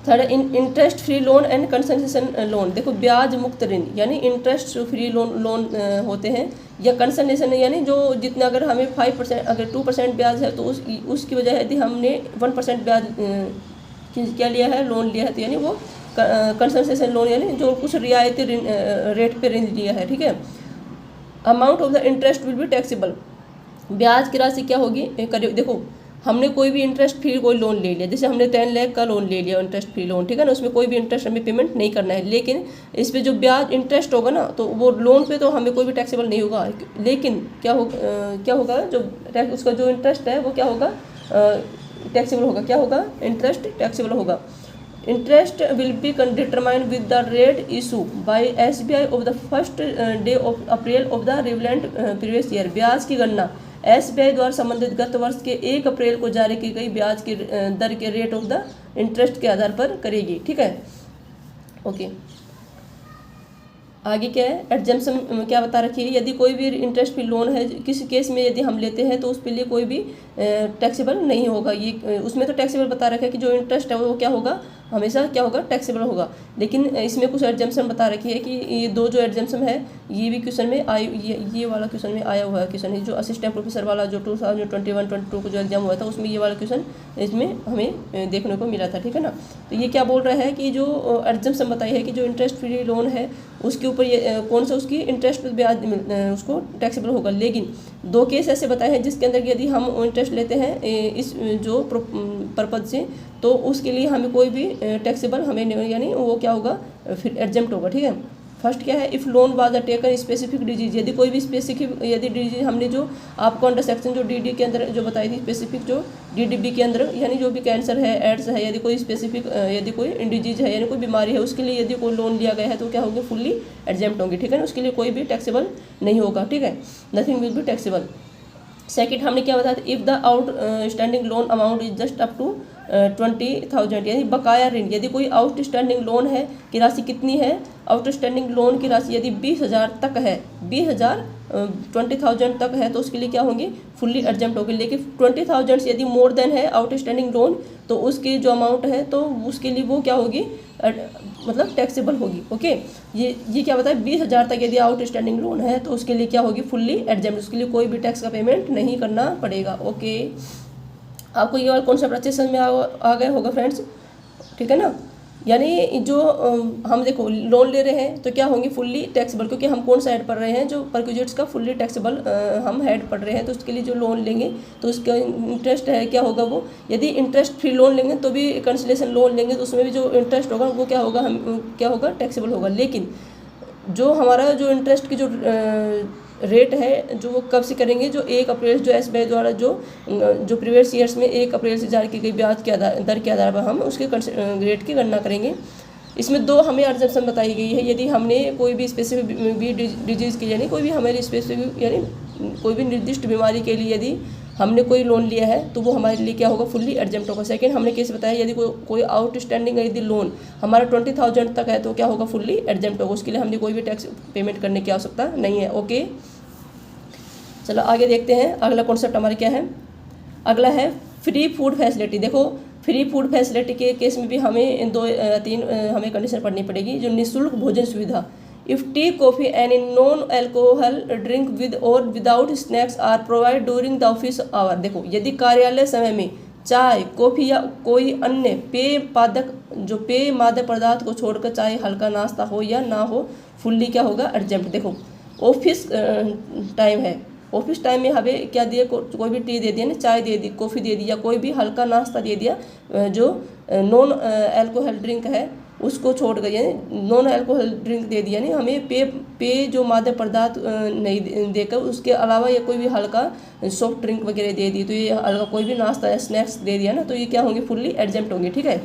Third interest free loan and concession loan, देखो ब्याज मुक्त ऋण यानी इंटरेस्ट फ्री लोन होते हैं, या कंसेशन यानी जो जितना अगर हमें 5% अगर 2% ब्याज है तो उसकी वजह यदि हमने 1% ब्याज क्या लिया है लोन लिया है तो यानी वो कंसेशन लोन यानी जो कुछ रियायती रेट पे ऋण लिया है, ठीक है। Amount of the interest will be taxable, ब्याज की राशि क्या होगी, देखो हमने कोई भी इंटरेस्ट फ्री कोई लोन ले लिया, जैसे हमने 10 लाख का लोन ले लिया इंटरेस्ट फ्री लोन, ठीक है ना, उसमें कोई भी इंटरेस्ट हमें पेमेंट नहीं करना है, लेकिन इस पर जो ब्याज इंटरेस्ट होगा ना तो वो लोन पे तो हमें कोई भी टैक्सेबल नहीं होगा, लेकिन क्या होगा जो उसका जो इंटरेस्ट है वो क्या होगा टैक्सेबल होगा, क्या होगा इंटरेस्ट टैक्सेबल होगा। Interest will be determined with the rate issue bye SBI of the first day of April of the relevant previous year, ब्याज की गणना SBI द्वारा संबंधित गत वर्ष के 1 अप्रैल को जारी की गई ब्याज की दर के रेट ऑफ द इंटरेस्ट के आधार पर करेगी, ठीक है, ओके। आगे क्या है, एग्जम्पशन क्या बता रखी है, यदि कोई भी इंटरेस्ट फ्री लोन है किसी केस में यदि हम लेते हैं तो उस पे लिए कोई भी टैक्सेबल नहीं होगा, ये उसमें तो टैक्सेबल बता रखा है कि जो इंटरेस्ट है वो क्या होगा हमेशा क्या होगा टैक्सेबल होगा, लेकिन इसमें कुछ एग्जम्पशन बता रखी है कि ये दो जो एग्जम्पशन है ये भी क्वेश्चन में ये वाला क्वेश्चन में आया हुआ है, क्वेश्चन है जो असिस्टेंट प्रोफेसर वाला जो 2021-22 को जो एग्जाम हुआ था उसमें ये वाला क्वेश्चन इसमें हमें देखने को मिला था, ठीक है ना। तो ये क्या बोल रहा है कि जो एग्जम्पशन बताई है कि जो इंटरेस्ट फ्री लोन है उसके ऊपर ये कौन सा उसकी इंटरेस्ट ब्याज उसको टैक्सेबल होगा, लेकिन दो केस ऐसे बताए हैं जिसके अंदर यदि हम इंटरेस्ट लेते हैं इस जो पर्पज से तो उसके लिए हमें कोई भी टैक्सेबल हमें यानी वो क्या होगा फिर एग्जम्प्ट होगा, ठीक है। फर्स्ट क्या है, if loan was taken specific disease, यदि कोई भी स्पेसिफिक यदि डिजीज हमने जो आपको अंडर सेक्शन जो DD के अंदर जो बताई थी स्पेसिफिक जो DDB के अंदर यानी जो भी कैंसर है एड्स है यदि कोई स्पेसिफिक यदि कोई डिजीज है यानी कोई बीमारी है उसके लिए यदि कोई लोन लिया गया है तो क्या होंगे फुल्ली एग्जम्प्ट होंगे, ठीक है ना, उसके लिए कोई भी टैक्सेबल नहीं होगा, ठीक है, nothing will be taxable. Second हमने क्या बताया था, if the outstanding loan amount is just up to 20,000 यानी बकाया ऋण, यदि कोई आउटस्टैंडिंग लोन है की राशि कितनी है, आउटस्टैंडिंग लोन की राशि यदि 20,000 तक है 20,000 तक है तो उसके लिए क्या होंगी फुल्ली एग्जम्प्ट होगी, लेकिन 20,000 से यदि मोर देन है आउटस्टैंडिंग लोन तो उसकी जो अमाउंट है तो उसके लिए वो क्या होगी मतलब टैक्सेबल होगी, ओके। ये क्या बताया 20,000 तक यदि आउटस्टैंडिंग लोन है तो उसके लिए क्या होगी फुल्ली एग्जम्प्ट, उसके लिए कोई भी टैक्स का पेमेंट नहीं करना पड़ेगा, ओके। आपको ये वाला कॉन्सेप्ट अच्छे समझ में आ गया होगा फ्रेंड्स, ठीक है ना। यानी जो हम देखो लोन ले रहे हैं तो क्या होंगे फुल्ली टैक्सेबल, क्योंकि हम कौन सा हेड पढ़ रहे हैं जो परक्विजिट्स का फुल्ली टैक्सेबल हम हेड पढ़ रहे हैं, तो उसके लिए जो लोन लेंगे तो उसका इंटरेस्ट है क्या होगा वो, यदि इंटरेस्ट फ्री लोन लेंगे तो भी कंसलेशन लोन लेंगे तो उसमें भी जो इंटरेस्ट होगा वो क्या होगा हम क्या होगा टैक्सेबल होगा, लेकिन जो हमारा जो इंटरेस्ट की जो रेट है जो वो कब से करेंगे, जो 1 अप्रैल जो SBI द्वारा जो प्रीवियस ईयर्स में 1 अप्रैल से जारी की गई ब्याज के दर के आधार पर हम उसके रेट की गणना करेंगे। इसमें दो हमें एग्जम्पशन बताई गई है, यदि हमने कोई भी स्पेसिफिक भी डिजीज़ की यानी कोई भी हमारी स्पेसिफिक यानी कोई भी निर्दिष्ट बीमारी के लिए यदि हमने कोई लोन लिया है तो वो हमारे लिए क्या होगा, फुल्ली एग्जेम्प्ट होगा। सेकंड हमने केस बताया यदि कोई आउटस्टैंडिंग है, यदि लोन हमारा 20,000 तक है तो क्या होगा, फुल्ली एग्जेम्प्ट होगा, उसके लिए हमने कोई भी टैक्स पेमेंट करने की आवश्यकता नहीं है। ओके, चलो आगे देखते हैं अगला कॉन्सेप्ट हमारे क्या है। अगला है फ्री फूड फैसिलिटी। देखो फ्री फूड फैसिलिटी के केस में भी हमें 2-3 हमें कंडीशन पढ़नी पड़ेगी। जो निःशुल्क भोजन सुविधा, if tea coffee any non alcohol drink with और without snacks are provide during the office hour. देखो यदि कार्यालय समय में चाय, कॉफ़ी या कोई अन्य पेय मादक पदार्थ को छोड़कर चाहे हल्का नाश्ता हो या ना हो, फुल्ली क्या होगा, एग्जेम्प्ट। देखो ऑफिस टाइम है, ऑफिस टाइम में हमें क्या दिया, कोई भी टी दे दिया ना, चाय दे दी, कॉफ़ी दे दी या कोई भी हल्का नाश्ता दे दिया, जो नॉन अल्कोहल ड्रिंक है उसको छोड़ कर, यानी नॉन अल्कोहल ड्रिंक दे दिया, नहीं हमें पेय जो मादक पदार्थ नहीं देकर उसके अलावा या कोई भी हल्का सॉफ्ट ड्रिंक वगैरह दे दी, तो ये हल्का कोई भी नाश्ता या स्नैक्स दे दिया ना, तो ये क्या होंगे, फुल्ली एग्जेम्प्ट होंगे। ठीक है।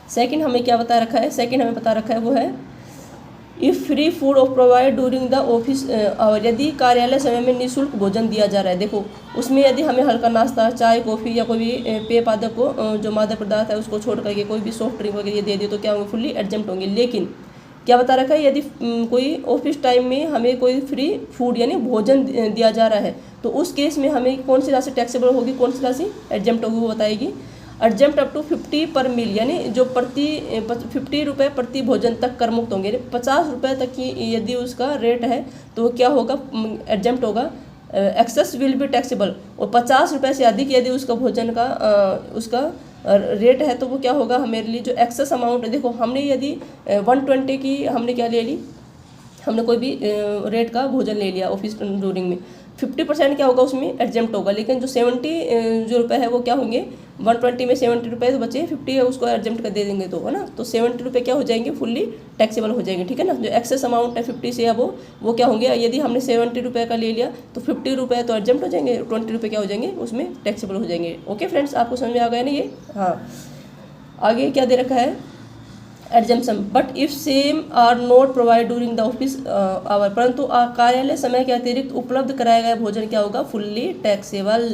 सेकंड हमें क्या बता रखा है, सेकंड हमें बता रखा है वो है if free food of provide during the office our. यदि कार्यालय समय में निःशुल्क भोजन दिया जा रहा है, देखो उसमें यदि हमें हल्का नाश्ता, चाय, कॉफ़ी या कोई भी पेय पादक को जो मादक पदार्थ है उसको छोड़ करके कोई भी सॉफ्ट ड्रिंक वगैरह दे दिए तो क्या होंगे, फुल्ली एग्जेम्प्ट होंगे। लेकिन क्या बता रखा है, यदि कोई ऑफिस टाइम में हमें कोई फ्री फूड यानी भोजन दिया जा रहा है तो उस केस में हमें कौन सी राशि टैक्सेबल होगी, कौन सी राशि एग्जेम्प्ट होगी, वो बताएगी। एग्जेम्प्ट अप टू 50 पर मील, यानी जो 50 रुपये प्रति भोजन तक कर मुक्त होंगे, 50 रुपये तक की यदि उसका रेट है तो क्या होगा, एग्जेम्प्ट होगा। एक्सेस विल बी टैक्सेबल, और 50 रुपये से अधिक यदि उसका भोजन का उसका रेट है तो वो क्या होगा, हमारे लिए जो एक्सेस अमाउंट है। देखो हमने यदि 120 की हमने क्या ले ली, हमने कोई भी रेट का भोजन ले लिया ऑफिस ड्यूरिंग में, 50% क्या होगा उसमें एग्जेम्प्ट होगा। लेकिन जो 70 जो रुपये है वो क्या होंगे, 120 में 70 रुपये तो बचे, 50 है उसको एग्जेम्प्ट कर दे देंगे तो, है ना, तो 70 रुपये क्या हो जाएंगे, फुल्ली टैक्सेबल हो जाएंगे। ठीक है ना। जो एक्सेस अमाउंट है 50 से अब वो क्या होंगे, यदि हमने 70 रुपये का ले लिया तो 50 रुपये तो एग्जेम्प्ट हो जाएंगे, 20 रुपये क्या हो जाएंगे, उसमें टैक्सेबल हो जाएंगे। ओके फ्रेंड्स, आपको समझ में आ गया ना ये। हाँ, आगे क्या दे रखा है, exemption, but if same are not provide during the office hour. परंतु कार्यालय समय के अतिरिक्त उपलब्ध कराया गया भोजन क्या होगा, फुल्ली टैक्सेबल।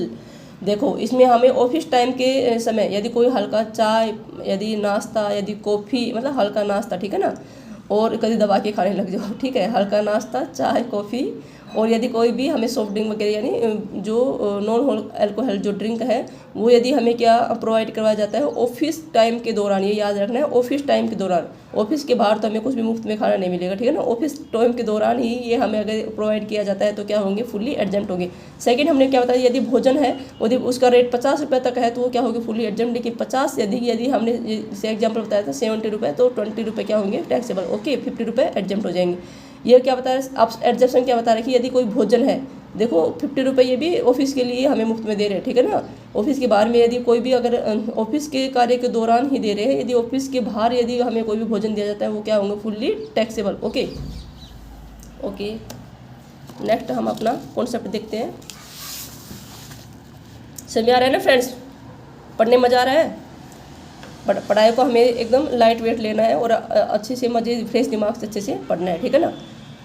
देखो इसमें हमें ऑफिस टाइम के समय यदि कोई हल्का चाय, यदि नाश्ता, यदि कॉफ़ी, मतलब हल्का नाश्ता, ठीक है ना, और कभी दबा के खाने लग जाओ, ठीक है, हल्का नाश्ता, चाय, कॉफ़ी, और यदि कोई भी हमें सॉफ्ट ड्रिंक वगैरह यानी जो नॉन अल्कोहल जो ड्रिंक है वो यदि हमें क्या प्रोवाइड करवाया जाता है ऑफिस टाइम के दौरान, ये याद रखना है, ऑफिस टाइम के दौरान। ऑफिस के बाहर तो हमें कुछ भी मुफ्त में खाना नहीं मिलेगा, ठीक है ना, ऑफिस टाइम के दौरान ही ये हमें अगर प्रोवाइड किया जाता है तो क्या होंगे, फुल्ली एग्जेम्प्ट होंगे। सेकंड हमने क्या बताया, यदि भोजन है यदि उसका रेट 50 रुपये तक है तो वो क्या होगी, फुल्ली एग्जेम्प्ट। लेकिन 50 यदि हमने जैसे एग्जाम्पल बताया था 70 रुपये, तो 20 रुपये क्या होंगे, टैक्सेबल। ओके, 50 रुपये एग्जेम्प्ट हो जाएंगे। ये क्या बता रहे, आप एग्जेप्शन क्या बता रहे कि यदि कोई भोजन है, देखो 50 रुपये ये भी ऑफिस के लिए हमें मुफ्त में दे रहे हैं, ठीक है ना। ऑफिस के बाहर में यदि कोई भी अगर ऑफिस के कार्य के दौरान ही दे रहे हैं, यदि ऑफिस के बाहर यदि हमें कोई भी भोजन दिया जाता है वो क्या होंगे, fully taxable. Okay okay, next हम अपना कॉन्सेप्ट देखते हैं। समझ आ रहा है ना फ्रेंड्स, पढ़ने मज़ा आ रहा है। पढ़ाई को हमें एकदम लाइट वेट लेना है और अच्छे से मजे फ्रेश दिमाग से अच्छे से पढ़ना है, ठीक है ना।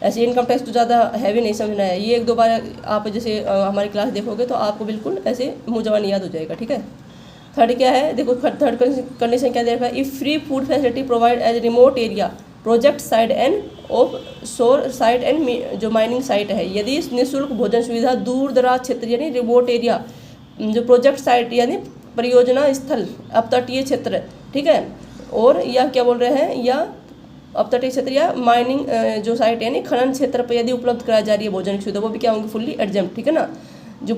ऐसे इनकम टैक्स तो ज़्यादा हैवी नहीं समझना है, ये 1-2 बार आप जैसे हमारी क्लास देखोगे तो आपको बिल्कुल ऐसे मुँह जबानी याद हो जाएगा, ठीक है। थर्ड क्या है, देखो थर्ड कंडीशन क्या दे रखा है, if free food facility provide as remote area project site and offshore site and जो माइनिंग साइट है, यदि निःशुल्क भोजन सुविधा दूर दराज क्षेत्र यानी रिमोट एरिया, जो प्रोजेक्ट साइट यानी परियोजना स्थल, अपतटीय क्षेत्र, ठीक है, और या क्या बोल रहे हैं, या अपतटीय क्षेत्र या माइनिंग जो साइट यानी खनन क्षेत्र पर यदि उपलब्ध कराई जा रही है भोजन की सुविधा, वो भी क्या होंगी, फुल्ली एग्जेम्प्ट, ठीक है ना। जो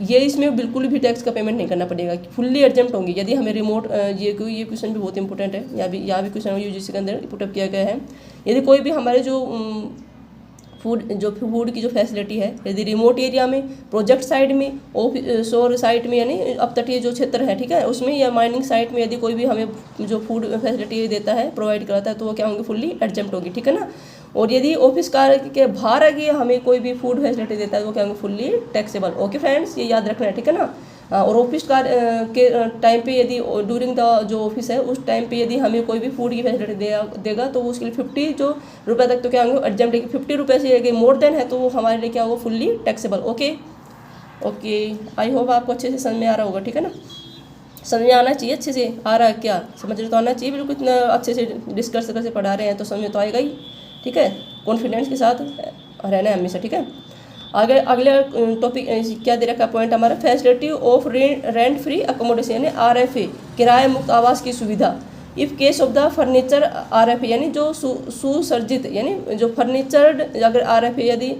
ये इसमें बिल्कुल भी टैक्स का पेमेंट नहीं करना पड़ेगा, फुल्ली एग्जेम्प्ट होंगी। यदि हमें रिमोट ये क्वेश्चन भी बहुत इंपॉर्टेंट है, यहाँ भी क्वेश्चन यूजीसी के अंदर पुटअप किया गया है। यदि कोई भी हमारे जो फूड की जो फैसिलिटी है, यदि रिमोट एरिया में, प्रोजेक्ट साइट में, शोर साइट में यानी अपतटीय जो क्षेत्र है, ठीक है, उसमें, या माइनिंग साइट में यदि कोई भी हमें जो फूड फैसिलिटी देता है, प्रोवाइड कराता है, तो वो क्या होंगे, फुल्ली एग्जेम्प्ट होगी, ठीक है ना। और यदि ऑफिस कार्य के बाहर आगे हमें कोई भी फूड फैसिलिटी देता है तो वो क्या होंगे, फुल्ली टैक्सेबल। ओके फ्रेंड्स, ये याद रखना है, ठीक है ना। और ऑफिस कार्य के टाइम पे यदि ड्यूरिंग द जो ऑफिस है उस टाइम पे यदि हमें कोई भी फूड की फैसिलिटी देगा तो उसके लिए 50 जो रुपये तक तो क्या होंगे एग्जाम्प्ट, 50 रुपये से यदि मोर देन है तो वो हमारे लिए क्या होगा, fully taxable. Okay, okay, I hope आपको अच्छे से समझ में आ रहा होगा, ठीक है ना। समझ में आना चाहिए, अच्छे से आ रहा है क्या, समझ में तो आना चाहिए, बिल्कुल इतना अच्छे से डिस्कस करके पढ़ा रहे हैं तो समझ में तो आएगा ही, ठीक है। कॉन्फिडेंस के साथ रहना है हमेशा, ठीक है। आगे अगले टॉपिक क्या दे रखा पॉइंट हमारा, facility of rent free accommodation यानी RFA, किराए मुक्त आवास की सुविधा। If case of the furniture RFA यानी जो सुसज्जित यानी जो फर्नीचर्ड, अगर RFA यदि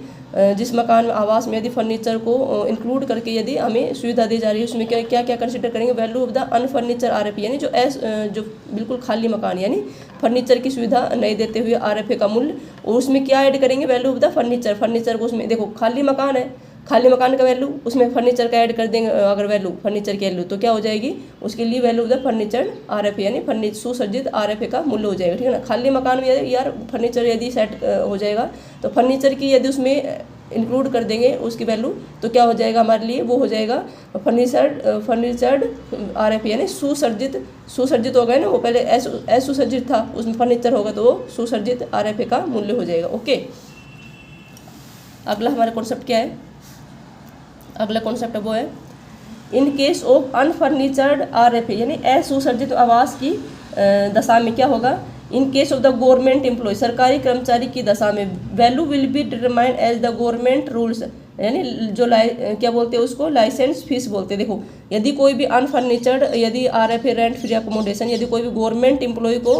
जिस मकान में आवास में यदि फर्नीचर को इंक्लूड करके यदि हमें सुविधा दी जा रही है, उसमें क्या क्या क्या कंसिडर करेंगे, वैल्यू ऑफ द अनफर्नीचर RFA यानी जो बिल्कुल खाली मकान यानी फर्नीचर की सुविधा नहीं देते हुए RFA का मूल्य, और उसमें क्या ऐड करेंगे, वैल्यू ऑफ द फर्नीचर को, उसमें देखो खाली मकान है, खाली मकान का वैल्यू, उसमें फर्नीचर का ऐड कर देंगे अगर वैल्यू फर्नीचर की वैल्यू, तो क्या हो जाएगी, उसके लिए value of the furniture RFA यानी सुसज्जित RFA का मूल्य हो जाएगा, ठीक है ना। खाली मकान में यार फर्नीचर यदि सेट हो जाएगा तो फर्नीचर की यदि उसमें इंक्लूड कर देंगे उसकी वैल्यू, तो क्या हो जाएगा हमारे लिए, वो हो जाएगा फर्नीचर्ड RFA यानी सुसज्जित हो गए ना, वो पहले असुसज्जित था, उसमें फर्नीचर होगा तो वो सुसज्जित RFA का मूल्य हो जाएगा। ओके, अगला हमारा कॉन्सेप्ट क्या है, अगला कॉन्सेप्ट वो है in case of unfurnished RFA यानी असुसज्जित आवास की दशा में क्या होगा, in case of the government employ सरकारी कर्मचारी की दशा में value will be determined as the government rules यानी जो क्या बोलते हैं उसको, लाइसेंस फीस बोलते हैं। देखो यदि कोई भी अनफर्नीचर्ड यदि RFA रेंट फ्री अकोमोडेशन यदि कोई भी गवर्नमेंट एम्प्लॉय को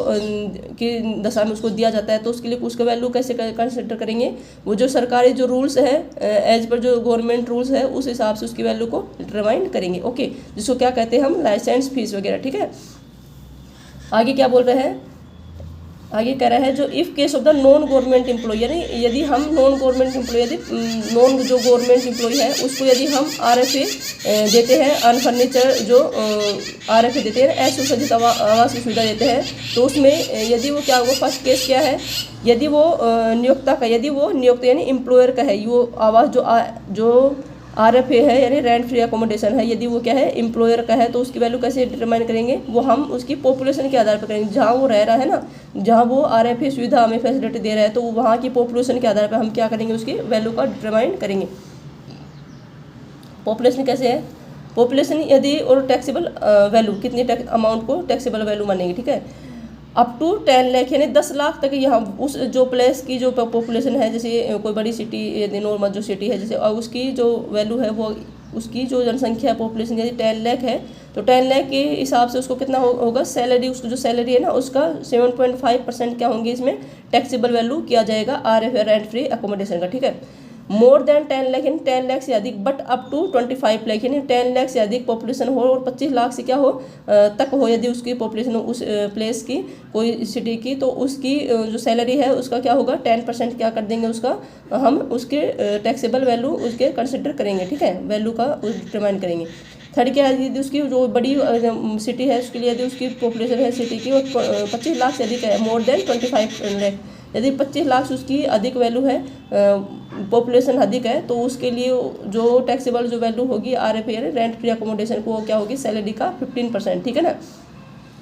की दशा में उसको दिया जाता है, तो उसके लिए उसका वैल्यू कैसे कंसिडर करेंगे, वो जो सरकारी जो रूल्स है एज पर जो गवर्नमेंट रूल्स है उस हिसाब से उसकी वैल्यू को डिटरमाइन करेंगे। ओके, जिसको क्या कहते हैं हम, लाइसेंस फीस वगैरह, ठीक है। आगे क्या बोल रहे हैं, आगे कह रहा है जो if case of the non government employ यानी यदि हम नॉन गवर्नमेंट एम्प्लॉय यदि नॉन जो गवर्नमेंट एम्प्लॉय है उसको यदि हम RFA देते हैं, अनफर्नीचर जो RFA देते हैं, असुसज्जित आवास की सुविधा देते हैं, तो उसमें यदि वो क्या होगा, फर्स्ट केस क्या है, यदि वो नियोक्ता का, यदि वो नियोक्ता यानी एम्प्लॉयर का है, वो आवास जो RFA है यानी रेंट फ्री अकोमोडेशन है, यदि वो क्या है एम्प्लॉयर का है, तो उसकी वैल्यू कैसे डिटरमाइन करेंगे, वो हम उसकी पॉपुलेशन के आधार पर करेंगे, जहाँ वो रह रहा है ना, जहाँ वो RFA सुविधा हमें फैसिलिटी दे रहा है, तो वहाँ की पॉपुलेशन के आधार पर हम क्या करेंगे, उसकी वैल्यू का डिटरमाइन करेंगे। पॉपुलेशन कैसे है, पॉपुलेशन यदि और टैक्सेबल वैल्यू कितनी अमाउंट को टैक्सेबल वैल्यू मानेंगे, ठीक है। अप टू 10 लाख यानी 10 लाख तक यहाँ उस जो प्लेस की जो पॉपुलेशन है, जैसे कोई बड़ी सिटी यदि नॉर्मल जो सिटी है जैसे, और उसकी जो वैल्यू है वो उसकी जो जनसंख्या पॉपुलेशन यदि 10 लाख है, तो 10 लाख के हिसाब से उसको कितना होगा सैलरी, उसको जो सैलरी है ना उसका 7.5% क्या होंगे इसमें टैक्सेबल वैल्यू किया जाएगा RFA रेंट फ्री अकोमोडेशन का, ठीक है। मोर देन 10 लाख यानी 10 लाख से अधिक, बट अप टू 25 लाख यानी 10 लाख से अधिक पॉपुलेशन हो और 25 लाख से क्या हो तक हो यदि उसकी पॉपुलेशन उस प्लेस की कोई सिटी की, तो उसकी जो सैलरी है उसका क्या होगा 10% क्या कर देंगे उसका, हम उसके टैक्सेबल वैल्यू उसके कंसिडर करेंगे, ठीक है, वैल्यू का डिटरमाइन करेंगे। थर्ड क्या है, यदि उसकी जो बड़ी सिटी है उसके लिए यदि उसकी पॉपुलेशन है सिटी की और 25 लाख से अधिक है, मोर देन 25 लाख, यदि 25 लाख से उसकी अधिक वैल्यू है, पॉपुलेशन अधिक है, तो उसके लिए जो टैक्सेबल जो वैल्यू होगी RFA रेंट फ्री अकोमोडेशन को क्या होगी, सैलरी का 15%, ठीक है ना,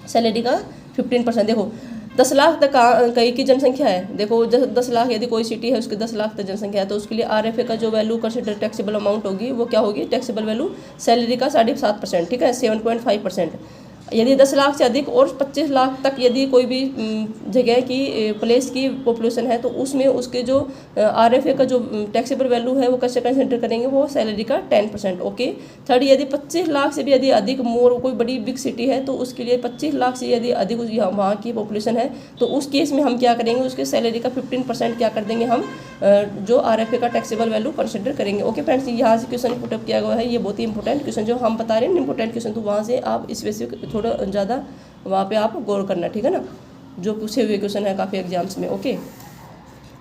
सैलरी का 15%। देखो 10 लाख तक कहीं की जनसंख्या है, देखो 10 लाख यदि कोई सिटी है उसकी 10 लाख तक जनसंख्या है, तो उसके लिए RFA का जो वैल्यू कंसिडर टैक्सेबल अमाउंट होगी वो क्या होगी, टैक्सेबल वैल्यू सैलरी का 7.5%, ठीक है, 7.5%। यदि 10 लाख से अधिक और 25 लाख तक यदि कोई भी जगह की प्लेस की पॉपुलेशन है, तो उसमें उसके जो RFA का जो टैक्सेबल वैल्यू है वो कैसे कंसिडर करेंगे, वो सैलरी का 10%। ओके, थर्ड यदि 25 लाख से भी यदि अधिक मोर कोई बड़ी बिग सिटी है, तो उसके लिए 25 लाख से यदि अधिक वहाँ की पॉपुलेशन है, तो उस केस में हम क्या करेंगे, उसके सैलरी का 15% क्या कर देंगे हम, जो RFA का टैक्सेबल वैल्यू कंसिडर करेंगे। ओके फ्रेंड्स, यहाँ से क्वेश्चन पुटअप किया गया है, ये बहुत ही इंपॉर्टेंट क्वेश्चन जो हम बता रहे हैं इंपॉर्टेंट क्वेश्चन, तो वहाँ से आप स्पेसिफिक थोड़ा ज़्यादा वहाँ पे आप गौर करना, ठीक है ना, जो पूछे हुए क्वेश्चन है काफ़ी एग्जाम्स में। ओके,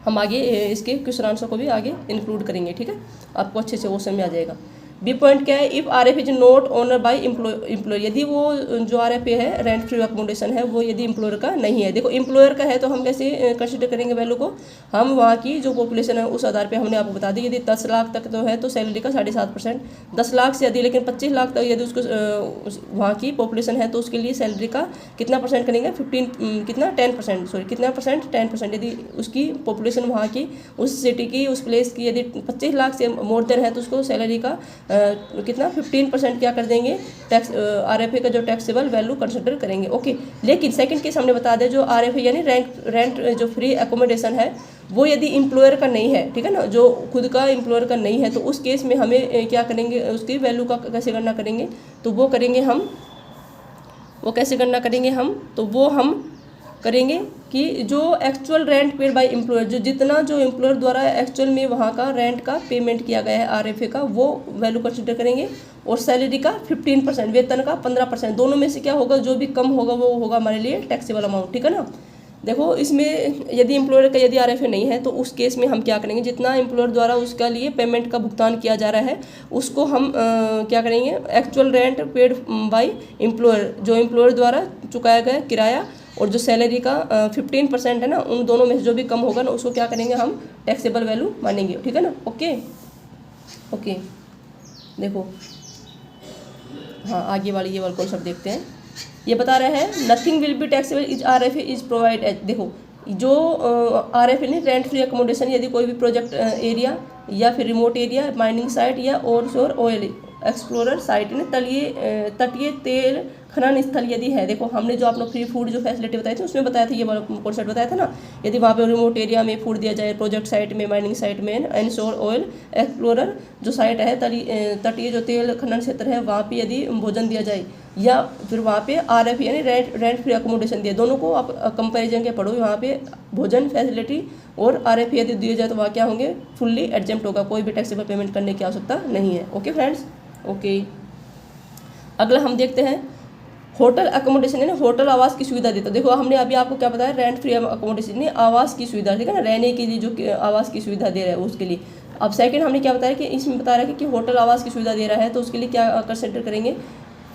हम आगे इसके क्वेश्चन आंसर को भी आगे इंक्लूड करेंगे, ठीक है, आपको अच्छे से वो समझ आ जाएगा। बी पॉइंट क्या है, if RFA is not owner by employer, यदि वो जो RFA है रेंट फ्री अकोमोडेशन है वो यदि एम्प्लॉयर का नहीं है। देखो एम्प्लॉयर का है तो हम कैसे कंसिडर करेंगे वैल्यू को, हम वहाँ की जो पॉपुलेशन है उस आधार पे हमने आपको बता दी, यदि 10 लाख तक तो है तो सैलरी का 7.5%, 10 लाख से अधिक लेकिन 25 लाख तक यदि उसको वहाँ की पॉपुलेशन है तो उसके लिए सैलरी का कितना परसेंट करेंगे, 10%, सॉरी कितना परसेंट, 10%। यदि उसकी पॉपुलेशन वहाँ की उस सिटी की उस प्लेस की यदि 25 लाख से मोर देन है तो उसको सैलरी का कितना 15% क्या कर देंगे टैक्स RFA का जो टैक्सेबल वैल्यू कंसिडर करेंगे। ओके, लेकिन सेकंड केस हमने बता दें जो RFA यानी रेंट जो फ्री एकोमोडेशन है वो यदि एम्प्लॉयर का नहीं है, ठीक है ना, जो खुद का एम्प्लॉयर का नहीं है, तो उस केस में हमें क्या करेंगे, उसकी वैल्यू का कैसे गणना करेंगे, तो वो करेंगे हम, वो कैसे गणना करेंगे हम, तो वो हम करेंगे कि जो actual rent paid by employer, जो जितना जो एम्प्लॉयर द्वारा एक्चुअल में वहाँ का रेंट का पेमेंट किया गया है RFA का, वो वैल्यू कंसिडर करेंगे, और सैलरी का 15%, वेतन का 15%, दोनों में से क्या होगा, जो भी कम होगा वो होगा हमारे लिए टैक्सेबल अमाउंट, ठीक है ना। देखो इसमें यदि एम्प्लॉयर का यदि RFA नहीं है तो उस केस में हम क्या करेंगे, जितना एम्प्लॉयर द्वारा उसका लिए पेमेंट का भुगतान किया जा रहा है उसको हम क्या करेंगे, actual rent paid by employer, जो एम्प्लॉयर द्वारा चुकाया गया किराया और जो सैलरी का 15% है ना, उन दोनों में से जो भी कम होगा ना उसको क्या करेंगे, हम टैक्सेबल वैल्यू मानेंगे, ठीक है ना। ओके ओके, देखो हाँ आगे वाली ये वाला कॉन्सेप्ट देखते हैं। ये बता रहा है nothing will be taxable is RFA is provide as, देखो जो RFA नहीं, रेंट फ्री एकोमोडेशन, यदि कोई भी प्रोजेक्ट एरिया या फिर रिमोट एरिया, माइनिंग साइट या ऑनशोर ऑयल एक्सप्लोरर साइट ने तटीय तेल खनन स्थल यदि है, देखो हमने जो आपने फ्री फूड जो फैसिलिटी बताई थी उसमें बताया था, ये कॉन्सेप्ट बताया था ना, यदि वहाँ पे रिमोट एरिया में फूड दिया जाए, प्रोजेक्ट साइट में, माइनिंग साइट में, एनशोर ऑयल एक्सप्लोरर जो साइट है, तटीय जो तेल खनन क्षेत्र है वहाँ पे यदि भोजन दिया जाए, या फिर वहाँ पे RFA यानी रेंट फ्री अकोमोडेशन दिया, दोनों को आप कंपेरिजन के पढ़ो, वहाँ पे भोजन फैसिलिटी और RFA यदि दिए जाए तो वहाँ क्या होंगे, फुल्ली एग्जेम्प्ट होगा, कोई भी टैक्सेबल पेमेंट करने की आवश्यकता नहीं है। ओके फ्रेंड्स, ओके अगला हम देखते हैं होटल अकोमोडेशन, यानी होटल आवास की सुविधा देता है। देखो हमने अभी आपको क्या बताया, रेंट फ्री अकोमोडेशन यानी आवास की सुविधा, ठीक है ना, रहने के लिए जो आवास की सुविधा दे रहा है उसके लिए। अब सेकंड हमने क्या बताया कि इसमें बता रहा है कि होटल आवास की सुविधा दे रहा है, तो उसके लिए क्या कंसिडर करेंगे,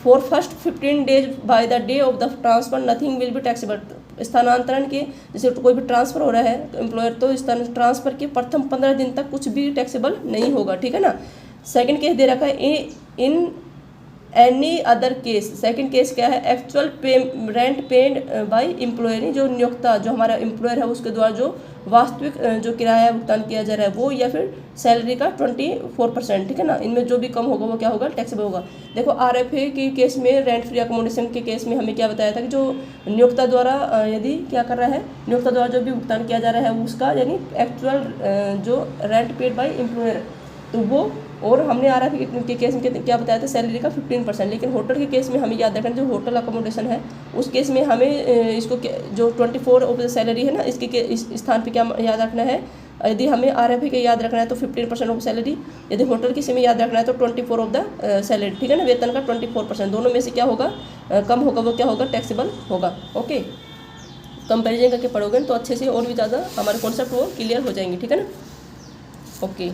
for first 15 days by the day of the transfer nothing will be taxable, स्थानांतरण के जैसे कोई भी ट्रांसफर हो रहा है एम्प्लॉयर, तो ट्रांसफर के प्रथम 15 दिन तक कुछ भी टैक्सेबल नहीं होगा, ठीक है ना। सेकंड केस दे रखा है in any other case, second case क्या है, actual rent paid by employer, जो नियोक्ता जो हमारा एम्प्लॉयर है उसके द्वारा जो वास्तविक जो किराया भुगतान किया जा रहा है वो, या फिर सैलरी का 24%, ठीक है ना, इनमें जो भी कम होगा वो क्या होगा, टैक्सेबल होगा। देखो RFA के केस में, रेंट फ्री अकोमोडेशन के केस में हमें क्या बताया था कि जो नियोक्ता द्वारा यदि क्या कर रहा है, नियोक्ता द्वारा जो भी भुगतान किया जा रहा है उसका यानी एक्चुअल जो रेंट पेड बाय एम्प्लॉयर, तो वो, और हमने RFA के केस में क्या बताया था, सैलरी का 15%, लेकिन होटल के केस में हमें याद रखना, जो होटल अकोमोडेशन है उस केस में हमें इसको जो 24 ऑफ द सैलरी है ना, इसके इस स्थान पे क्या याद रखना है, यदि हमें RFA के याद रखना है तो 15% ऑफ सैलरी, यदि होटल के में याद रखना है तो 24 ऑफ द सैलरी, ठीक है ना, वेतन का 24%, दोनों में से क्या होगा, कम होगा वो क्या होगा, टैक्सेबल होगा। ओके, कंपेरिजन करके पढ़ोगे तो अच्छे से और भी ज़्यादा हमारे कॉन्सेप्ट वो क्लियर हो जाएंगे, ठीक है ना। Okay,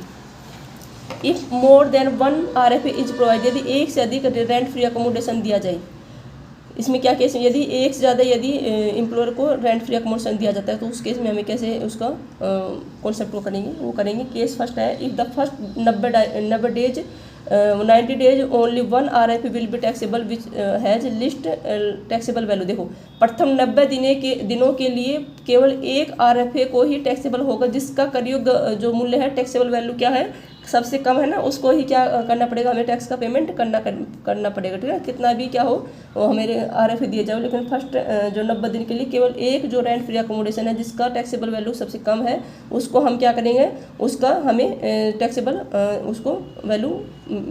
if more than 1 RFA is provide, यदि एक से अधिक रेंट फ्री अकोमोडेशन दिया जाए, इसमें क्या केस में, यदि एक से ज़्यादा यदि एम्प्लॉयर को रेंट फ्री अकोमोडेशन दिया जाता है तो उस केस में हमें कैसे उसका कॉन्सेप्ट वो करेंगे। केस फर्स्ट है, if the first 90 days only 1 RFA will be taxable which has list taxable value, देखो प्रथम 90 दिनों के लिए केवल एक RFA को ही टैक्सेबल होगा जिसका करीब जो मूल्य है, टैक्सेबल वैल्यू क्या है, सबसे कम है ना, उसको ही क्या करना पड़ेगा, हमें टैक्स का पेमेंट करना पड़ेगा, ठीक है, कितना भी क्या हो वो हमें RFA दिए जाओ, लेकिन फर्स्ट जो 90 दिन के लिए केवल एक जो रेंट फ्री अकोमोडेशन है जिसका टैक्सेबल वैल्यू सबसे कम है उसको हम क्या करेंगे, उसका हमें टैक्सेबल उसको वैल्यू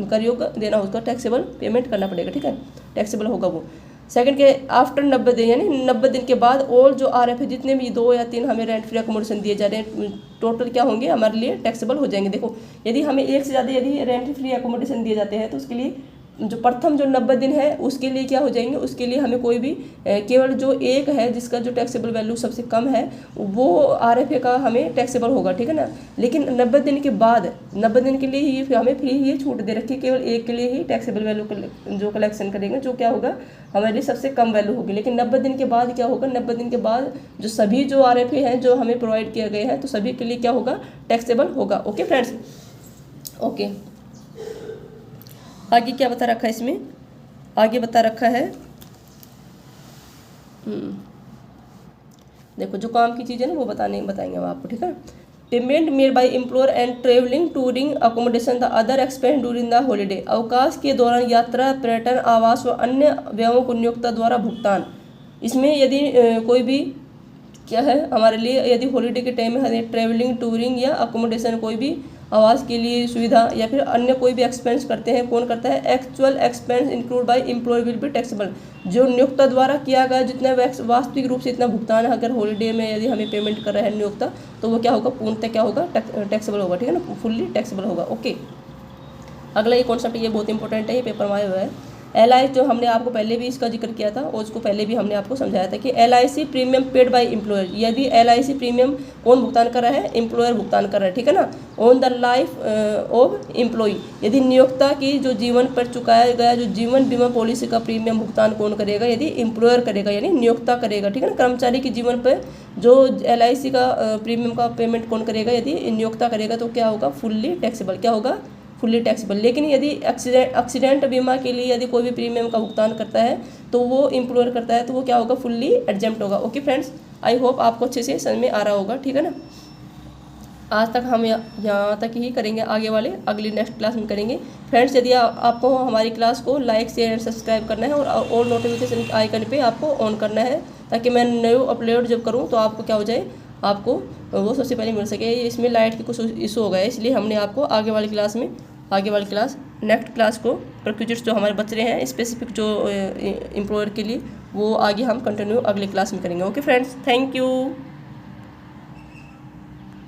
कर योग देना, उसका टैक्सेबल पेमेंट करना पड़ेगा, ठीक है, टैक्सेबल होगा वो। सेकंड के आफ्टर 90 दिन, यानी 90 दिन के बाद और जो RFA जितने भी 2 या 3 हमें रेंट फ्री अकोमोडेशन दिए जा रहे हैं टोटल क्या होंगे, हमारे लिए टैक्सेबल हो जाएंगे। देखो यदि हमें एक से ज़्यादा यदि रेंट फ्री अकोमोडेशन दिए जाते हैं तो उसके लिए जो प्रथम जो 90 दिन है उसके लिए क्या हो जाएंगे, उसके लिए हमें कोई भी केवल जो एक है जिसका जो टैक्सेबल वैल्यू सबसे कम है वो RFA का हमें टैक्सेबल होगा, ठीक है ना। लेकिन 90 दिन के बाद 90 दिन के लिए ही हमें फ्री ये छूट दे रखी है, केवल एक के लिए ही टैक्सेबल वैल्यू जो कलेक्शन करेंगे, जो क्या होगा हमारे लिए सबसे कम वैल्यू होगी। लेकिन 90 दिन के बाद क्या होगा, 90 दिन के बाद जो सभी जो RFA हैं जो हमें प्रोवाइड किए गए हैं तो सभी के लिए क्या होगा, टैक्सेबल होगा। ओके फ्रेंड्स, ओके आगे क्या बता रखा है इसमें, आगे बता रखा है देखो जो काम की चीज़ है ना वो बताएंगे हम आपको, ठीक है। Payment made by employer and travelling touring accommodation the other expense during the holiday. अवकाश के दौरान यात्रा, पर्यटन, आवास व अन्य व्ययों को नियोक्ता द्वारा भुगतान। इसमें यदि कोई भी क्या है हमारे लिए, यदि हॉलीडे के टाइम में हमें ट्रैवलिंग, टूरिंग या अकोमोडेशन, कोई भी आवास के लिए सुविधा या फिर अन्य कोई भी एक्सपेंस करते हैं, कौन करता है? Actual expense include by employ will be taxable. जो नियोक्ता द्वारा किया गया जितना वास्तविक रूप से इतना भुगतान है, अगर हॉलीडे में यदि हमें पेमेंट कर रहा है नियोक्ता, तो वो क्या होगा? पूर्णतः क्या होगा? टैक्सेबल होगा, ठीक है ना, फुल्ली टैक्सेबल होगा। ओके, अगला ये कॉन्सेप्ट, ये बहुत इंपॉर्टेंट है, ये पेपर में आया हुआ है। LI जो हमने आपको पहले भी इसका जिक्र किया था और उसको पहले भी हमने आपको समझाया था कि LIC premium paid by employer. यदि LIC प्रीमियम कौन भुगतान कर रहा है? एम्प्लॉयर भुगतान कर रहा है, ठीक है ना, on the life of employee. यदि नियोक्ता की जो जीवन पर चुकाया गया जो जीवन बीमा पॉलिसी का प्रीमियम भुगतान कौन करेगा? यदि एम्प्लॉयर करेगा, यानी नियोक्ता करेगा, ठीक है ना। कर्मचारी के जीवन पर जो LIC का प्रीमियम का पेमेंट कौन करेगा? यदि नियोक्ता करेगा, तो क्या होगा? Fully taxable. क्या होगा? Fully taxable. लेकिन यदि एक्सीडेंट बीमा के लिए यदि कोई भी प्रीमियम का भुगतान करता है तो वो एम्प्लॉयर करता है, तो वो क्या होगा? फुल्ली एग्जेम्प्ट होगा। ओके फ्रेंड्स, आई होप आपको अच्छे से समझ में आ रहा होगा, ठीक है ना। आज तक हम यहाँ तक ही करेंगे, आगे वाले अगली नेक्स्ट क्लास में करेंगे। फ्रेंड्स, यदि आपको हमारी क्लास को लाइक, शेयर एंड सब्सक्राइब करना है और नोटिफिकेशन आइकन पे आपको ऑन करना है, ताकि मैं न्यू अपलोड जब करूँ तो आपको क्या हो जाए? आपको वो सबसे पहले मिल सके। इसमें लाइट की कुछ इशू हो गया है, इसलिए हमने आपको आगे वाली क्लास नेक्स्ट क्लास को प्रोक्यूचर्स जो हमारे बच रहे हैं स्पेसिफिक जो एम्प्लॉयर के लिए, वो आगे हम कंटिन्यू अगली क्लास में करेंगे। Okay friends, thank you.